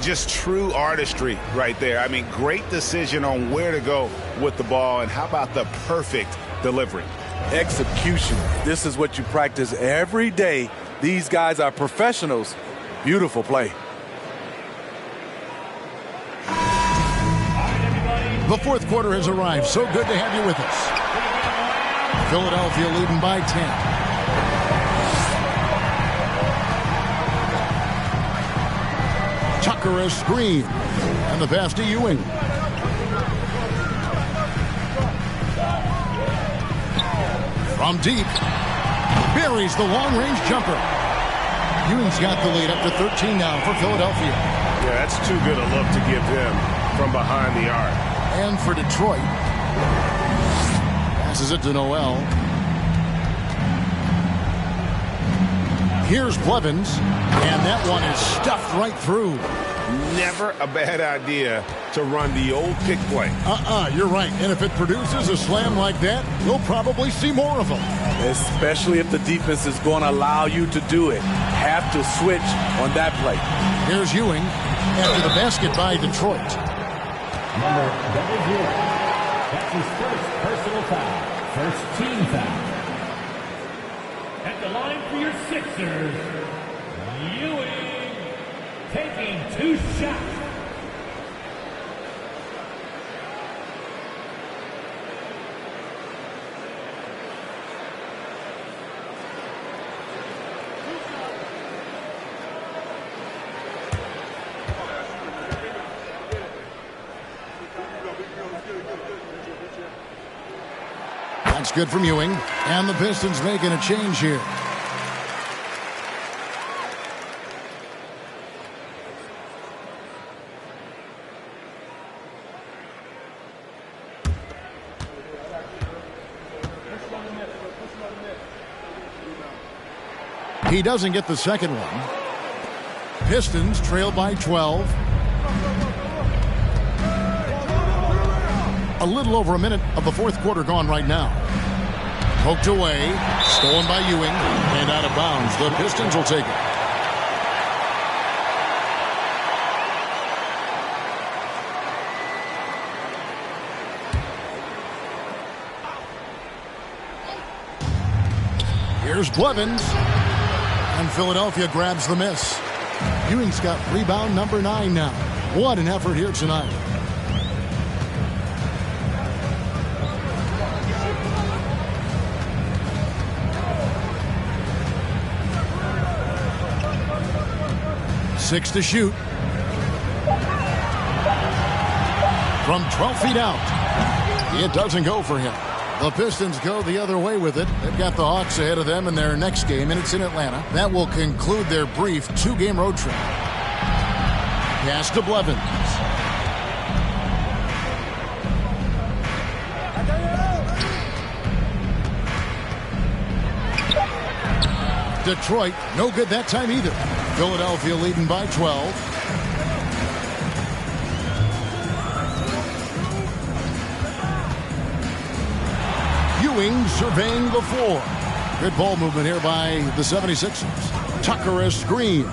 Just true artistry right there. I mean, great decision on where to go with the ball, and how about the perfect delivery? Execution. This is what you practice every day. These guys are professionals. Beautiful play. The fourth quarter has arrived. So good to have you with us. Philadelphia leading by 10. Tucker a screen. And the pass to Ewing. From deep. Buries the long-range jumper. Ewing's got the lead up to 13 now for Philadelphia. Yeah, that's too good a look to give them from behind the arc. And for Detroit. Passes it to Noel. Here's Blevins. And that one is stuffed right through. Never a bad idea to run the old pick play. You're right. And if it produces a slam like that, you'll probably see more of them. Especially if the defense is going to allow you to do it. Have to switch on that play. Here's Ewing after the basket by Detroit. Number 00. That's his first personal foul. First team foul. At the line for your Sixers, Ewing taking 2 shots. That's good from Ewing. And the Pistons making a change here. He doesn't get the second one. Pistons trail by 12. A little over a minute of the fourth quarter gone right now. Poked away. Stolen by Ewing. And out of bounds. The Pistons will take it. Here's Blevins. And Philadelphia grabs the miss. Ewing's got rebound number 9 now. What an effort here tonight. Six to shoot. From 12 feet out. It doesn't go for him. The Pistons go the other way with it. They've got the Hawks ahead of them in their next game, and it's in Atlanta. That will conclude their brief 2-game road trip. Pass to Blevins. Detroit, no good that time either. Philadelphia leading by 12. Ewing surveying the floor. Good ball movement here by the 76ers. Tucker a screen.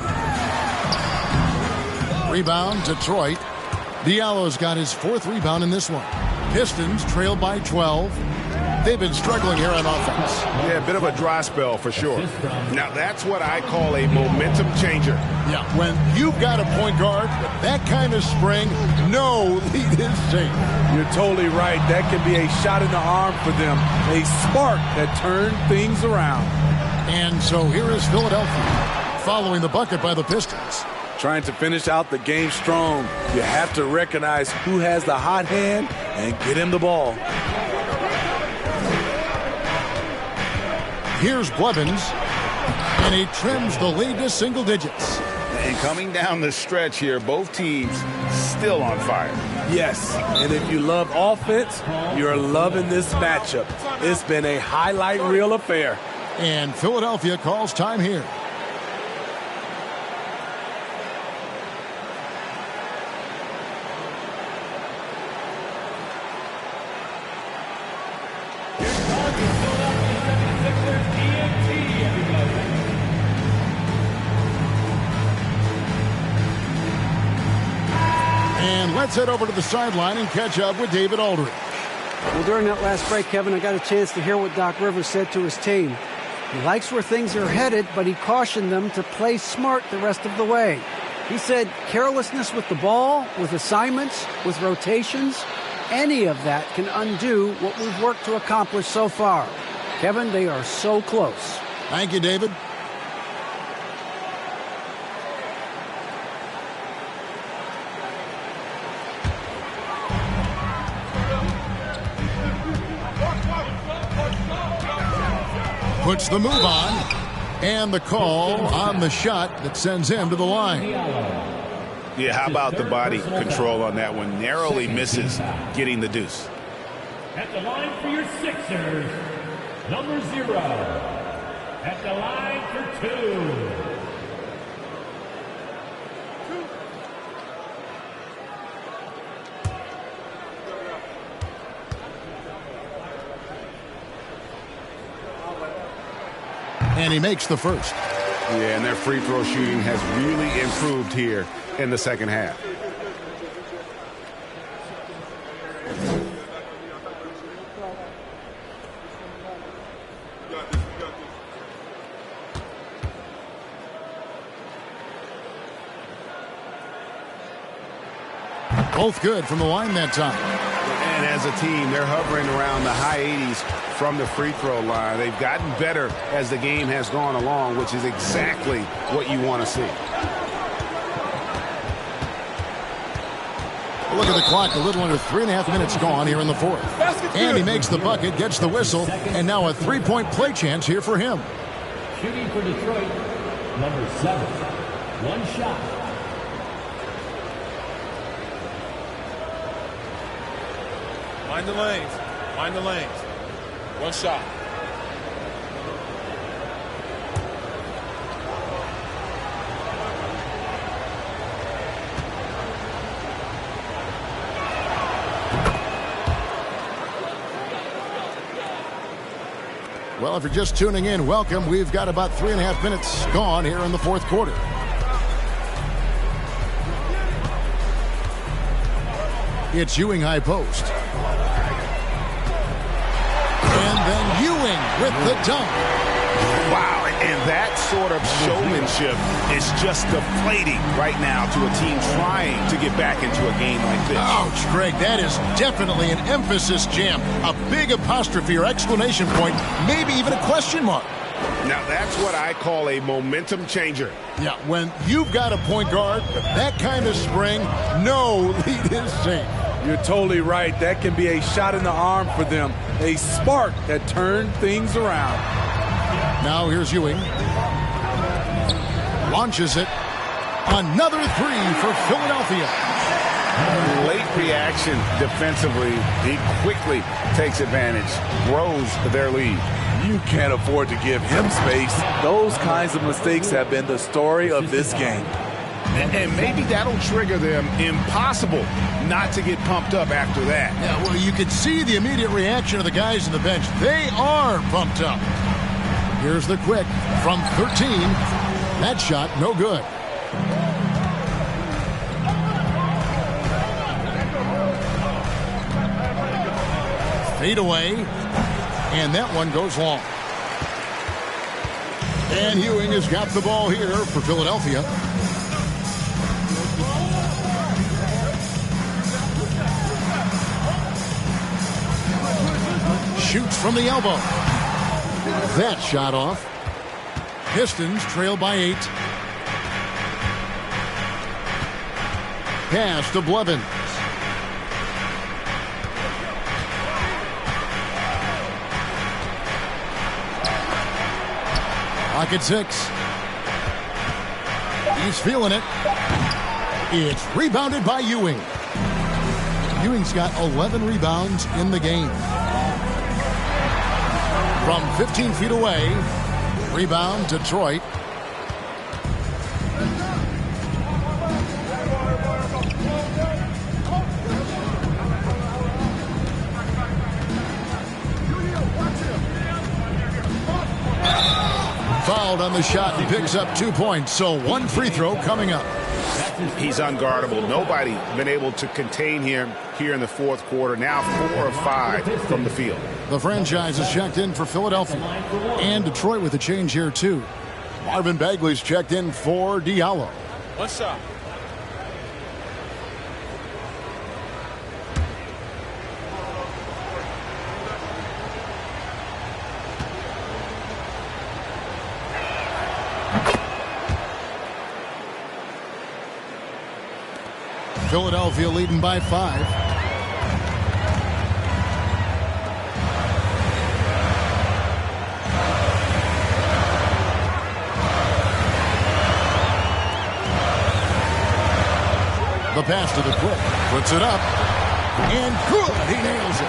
Rebound, Detroit. Diallo's got his 4th rebound in this one. Pistons trail by 12. They've been struggling here on offense. Yeah, a bit of a dry spell for sure. Now, that's what I call a momentum changer. Yeah, when you've got a point guard with that kind of spring, no lead is safe. You're totally right. That can be a shot in the arm for them. A spark that turned things around. And so here is Philadelphia following the bucket by the Pistons. Trying to finish out the game strong. You have to recognize who has the hot hand and get him the ball. Here's Blevins, and he trims the lead to single digits. And coming down the stretch here, both teams still on fire. Yes, and if you love offense, you're loving this matchup. It's been a highlight reel affair. And Philadelphia calls time here. Let's head over to the sideline and catch up with David Aldridge. Well, during that last break, Kevin, I got a chance to hear what Doc Rivers said to his team. He likes where things are headed, but he cautioned them to play smart the rest of the way. He said carelessness with the ball, with assignments, with rotations, any of that can undo what we've worked to accomplish so far. Kevin, they are so close. Thank you, David. Puts the move on, and the call on the shot that sends him to the line. Yeah, how about the body control on that one? Narrowly misses getting the deuce. At the line for your Sixers, number 0. At the line for 2. And he makes the first. Yeah, and their free throw shooting has really improved here in the second half. Both good from the line that time. And as a team, they're hovering around the high 80s from the free throw line. They've gotten better as the game has gone along, which is exactly what you want to see. Look at the clock, a little under 3.5 minutes gone here in the fourth. And he makes the bucket, gets the whistle, and now a three-point play chance here for him. Shooting for Detroit, number 7. One shot. Mind the lanes. Mind the lanes. One shot. Well, if you're just tuning in, welcome. We've got about 3.5 minutes gone here in the fourth quarter. It's Ewing high post. And then Ewing with the dunk. Wow, and that sort of showmanship is just deflating right now to a team trying to get back into a game like this. Ouch, Greg, that is definitely an emphasis jam. A big apostrophe or exclamation point, maybe even a question mark. Now, that's what I call a momentum changer. Yeah, when you've got a point guard with that kind of spring, no lead is safe. You're totally right. That can be a shot in the arm for them. A spark that turned things around. Now here's Ewing. Launches it. Another three for Philadelphia. Late reaction defensively. He quickly takes advantage, grows their lead. You can't afford to give him space. Those kinds of mistakes have been the story of this game. And maybe that'll trigger them. Impossible not to get pumped up after that. Yeah, well, you could see the immediate reaction of the guys on the bench. They are pumped up. Here's the quick from 13. That shot, no good. Fade away. And that one goes long. And Ewing has got the ball here for Philadelphia. Shoots from the elbow. That shot off. Pistons trail by 8. Pass to Blevins. Clock at 6. He's feeling it. It's rebounded by Ewing. Ewing's got 11 rebounds in the game. From 15 feet away, rebound Detroit. Fouled on the shot and picks up 2 points. So one free throw coming up. He's unguardable. Nobody been able to contain him here in the fourth quarter. Now 4 of 5 from the field. The franchise is checked in for Philadelphia. And Detroit with a change here, too. Marvin Bagley's checked in for Diallo. What's up? Philadelphia leading by 5. The pass to the quick. Puts it up. And good. He nails it.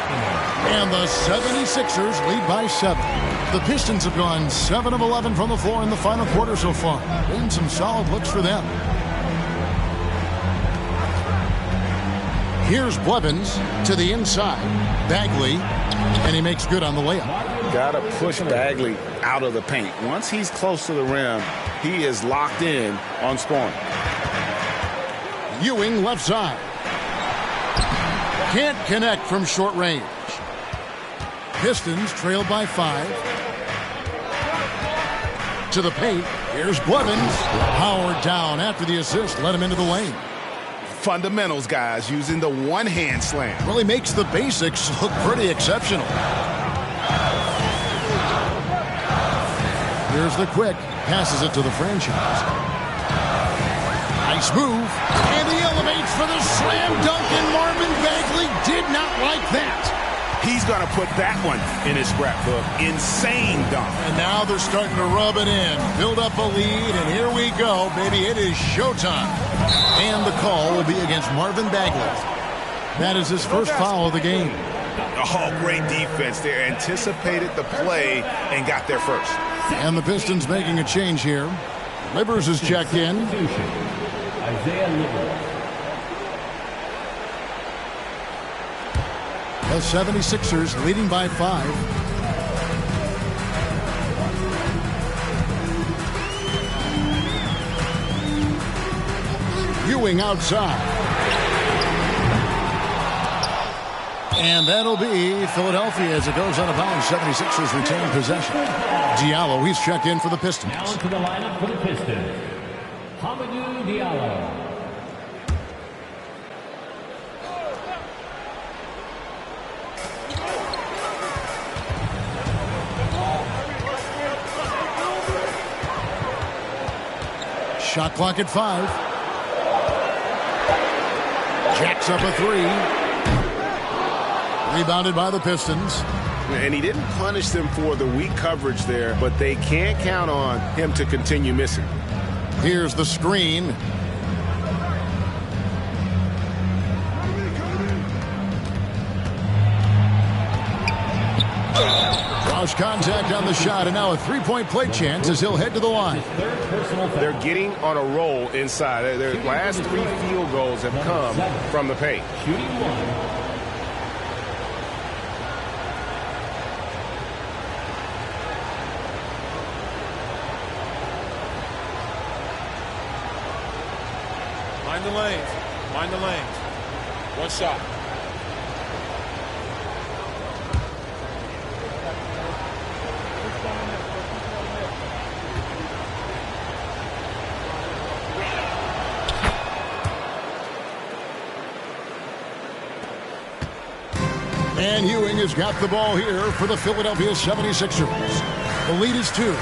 And the 76ers lead by 7. The Pistons have gone 7 of 11 from the floor in the final quarter so far. Been some solid looks for them. Here's Blevins to the inside. Bagley, and he makes good on the layup. Got to push Bagley out of the paint. Once he's close to the rim, he is locked in on scoring. Ewing left side. Can't connect from short range. Pistons trail by 5. To the paint. Here's Blevins. Powered down after the assist. Let him into the lane. Fundamentals, guys, using the one-hand slam. Really makes the basics look pretty exceptional. Here's the quick. Passes it to the franchise. Nice move. And he elevates for the slam dunk, and Marvin Bagley did not like that. He's going to put that one in his scrapbook. Insane dunk. And now they're starting to rub it in. Build up a lead, and here we go, baby. It is showtime. And the call will be against Marvin Bagley. That is his first foul of the game. Oh, great defense there. Anticipated the play and got there first. And the Pistons making a change here. Livers is checked in. Isaiah Livers. The 76ers leading by 5. Ewing outside. And that'll be Philadelphia as it goes out of bounds. 76ers retain possession. Diallo, he's checked in for the Pistons. Now into the lineup for the Pistons, Hamidou Diallo. Shot clock at 5. Jacks up a 3. Rebounded by the Pistons. And he didn't punish them for the weak coverage there, but they can't count on him to continue missing. Here's the screen. Draws contact on the shot, and now a three-point play chance as he'll head to the line. They're getting on a roll inside. Their last 3 field goals have come from the paint. Shooting 1. Mind the lanes. Mind the lanes. One shot. And Ewing has got the ball here for the Philadelphia 76ers. The lead is 2.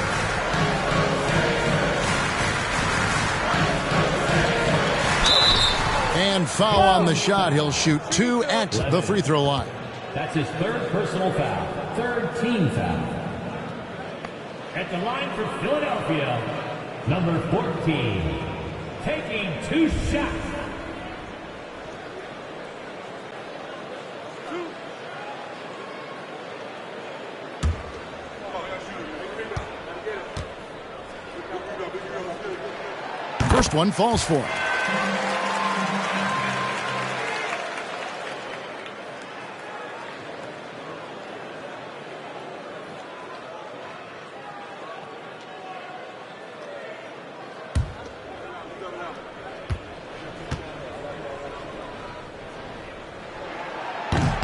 And foul on the shot. He'll shoot 2 at the free throw line. That's his 3rd personal foul. 3rd team foul. At the line for Philadelphia, number 14, taking 2 shots. First one falls for him.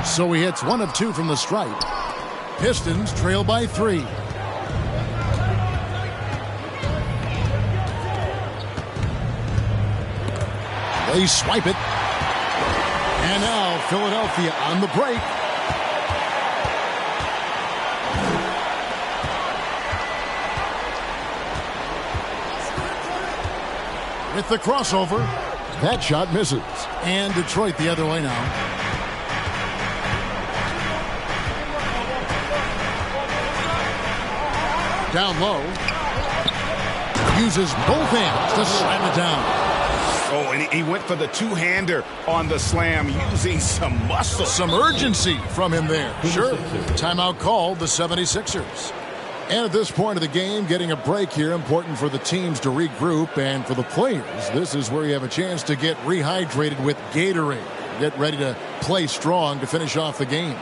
So he hits 1 of 2 from the stripe. Pistons trail by 3. They swipe it. And now Philadelphia on the break. With the crossover, that shot misses. And Detroit the other way now. Down low. Uses both hands to slam it down. Oh, and he went for the two-hander on the slam, using some muscle. Some urgency from him there. Sure. Timeout called, the 76ers. And at this point of the game, getting a break here, important for the teams to regroup. And for the players, this is where you have a chance to get rehydrated with Gatorade. Get ready to play strong to finish off the game.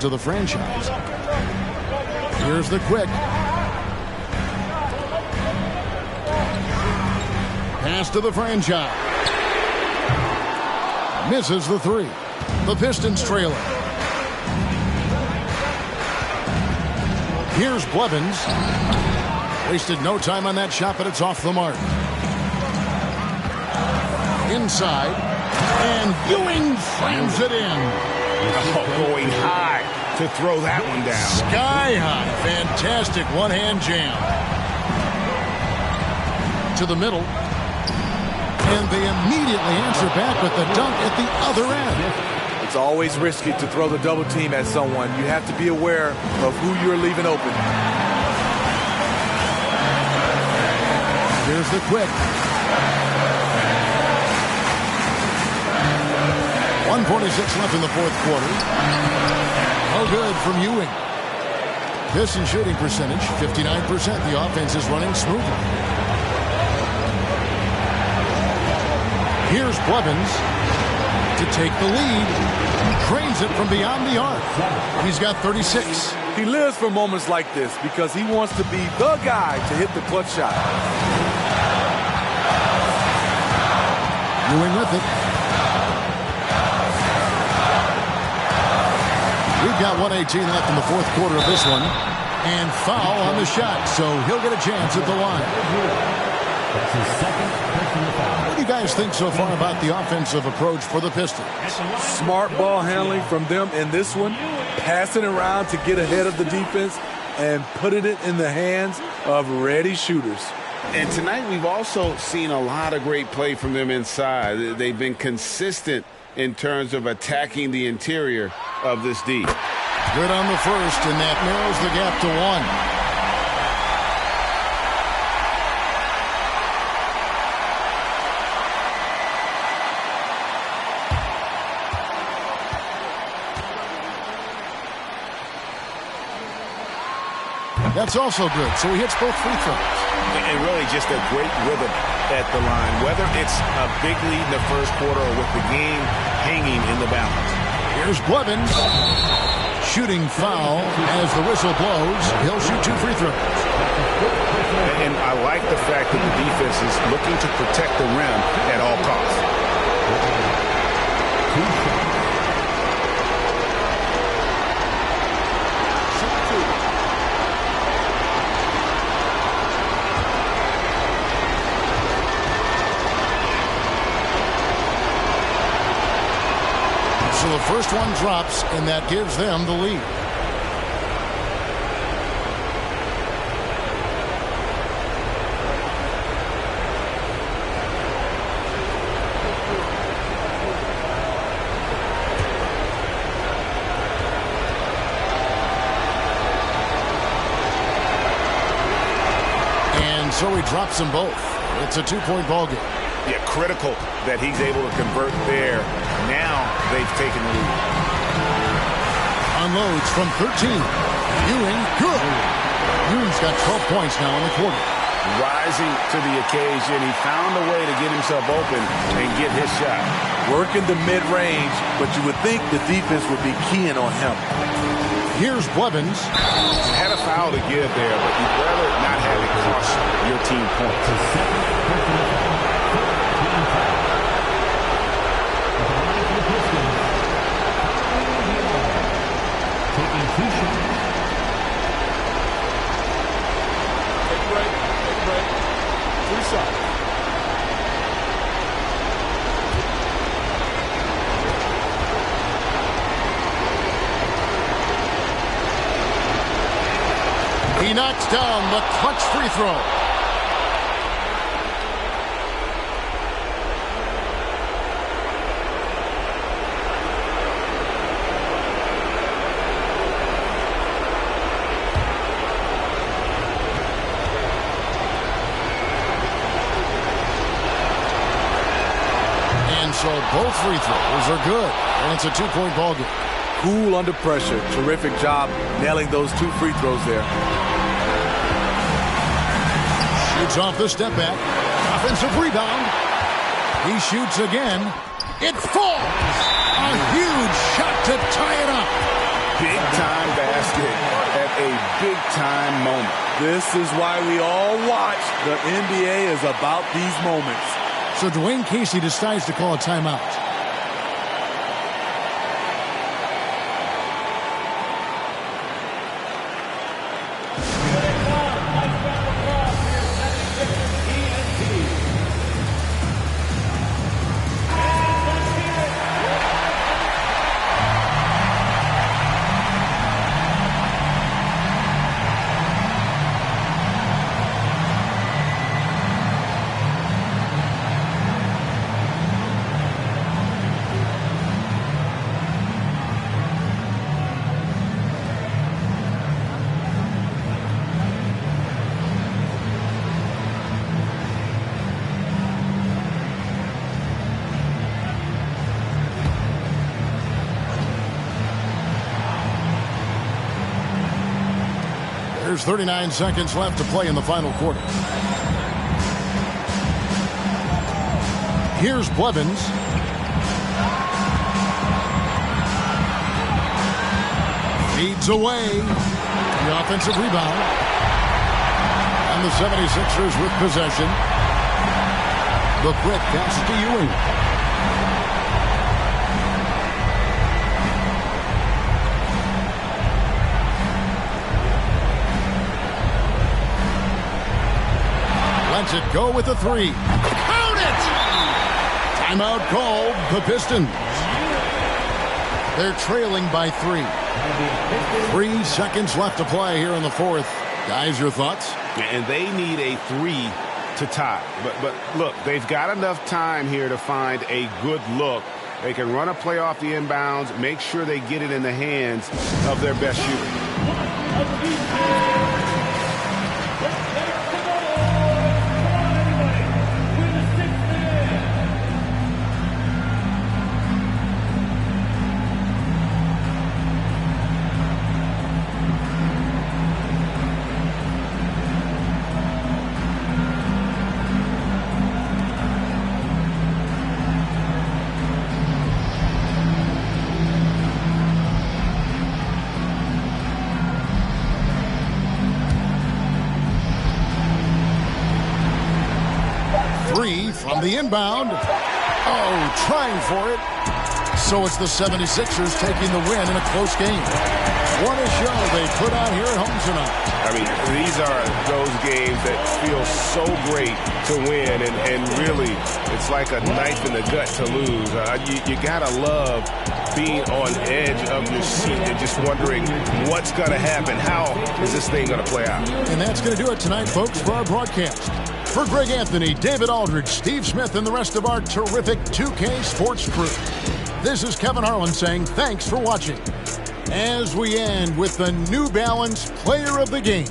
To the franchise. Here's the quick. Pass to the franchise. Misses the 3. The Pistons trailing. Here's Blevins. Wasted no time on that shot, but it's off the mark. Inside. And Ewing slams it in. Oh, going high to throw that one down. Sky high. Fantastic one-hand jam. To the middle. And they immediately answer back with the dunk at the other end. It's always risky to throw the double team at someone. You have to be aware of who you're leaving open. Here's the quick. 1:46 left in the fourth quarter. No good from Ewing. Piston shooting percentage, 59%. The offense is running smoothly. Here's Blevins to take the lead. Drains it from beyond the arc. He's got 36. He lives for moments like this because he wants to be the guy to hit the clutch shot. Ewing with it. We've got 1:18 left in the fourth quarter of this one. And foul on the shot, so he'll get a chance at the line. That's his second personal foul. What do you guys think so far about the offensive approach for the Pistons? Smart ball handling from them in this one. Passing around to get ahead of the defense and putting it in the hands of ready shooters. And tonight we've also seen a lot of great play from them inside. They've been consistent in terms of attacking the interior of this D. Good on the first, and that narrows the gap to 1. That's also good, so he hits both free throws. And really just a great rhythm at the line, whether it's a big lead in the first quarter or with the game hanging in the balance. Here's Blevins. Shooting foul as the whistle blows. He'll shoot 2 free throws. And I like the fact that the defense is looking to protect the rim at all costs. So the first one drops, and that gives them the lead. And so he drops them both. It's a 2-point ball game. Yeah, critical that he's able to convert there. Now they've taken the lead. Unloads from 13. Ewing, good. Ewing's got 12 points now in the quarter. Rising to the occasion. He found a way to get himself open and get his shot. Working the mid-range, but you would think the defense would be keying on him. Here's Blevins. Had a foul to give there, but you'd rather not have it cost your team points. He knocks down the clutch free throw. And so both free throws are good. And it's a 2-point ball game. Cool under pressure. Terrific job nailing those 2 free throws there. Shoots off the step back. Offensive rebound. He shoots again. It falls. A huge shot to tie it up. Big time basket at a big time moment. This is why we all watch. The NBA is about these moments. So Dwayne Casey decides to call a timeout. There's 39 seconds left to play in the final quarter. Here's Blevins. Feeds away. The offensive rebound. And the 76ers with possession. The quick pass to Ewing. Lets it go with a three. Count it! Timeout called the Pistons. They're trailing by 3. 3 seconds left to play here in the fourth. Guys, your thoughts? And they need a 3 to tie. But look, they've got enough time here to find a good look. They can run a play off the inbounds, make sure they get it in the hands of their best shooter. From the inbound. Oh, trying for it. So it's the 76ers taking the win in a close game. What a show they put on here at home tonight. I mean, these are those games that feel so great to win, and really, it's like a knife in the gut to lose. You gotta love being on edge of your seat and just wondering what's gonna happen. How is this thing gonna play out? And that's gonna do it tonight, folks, for our broadcast. For Greg Anthony, David Aldridge, Steve Smith, and the rest of our terrific 2K Sports crew, this is Kevin Harlan saying thanks for watching. As we end with the New Balance Player of the Game.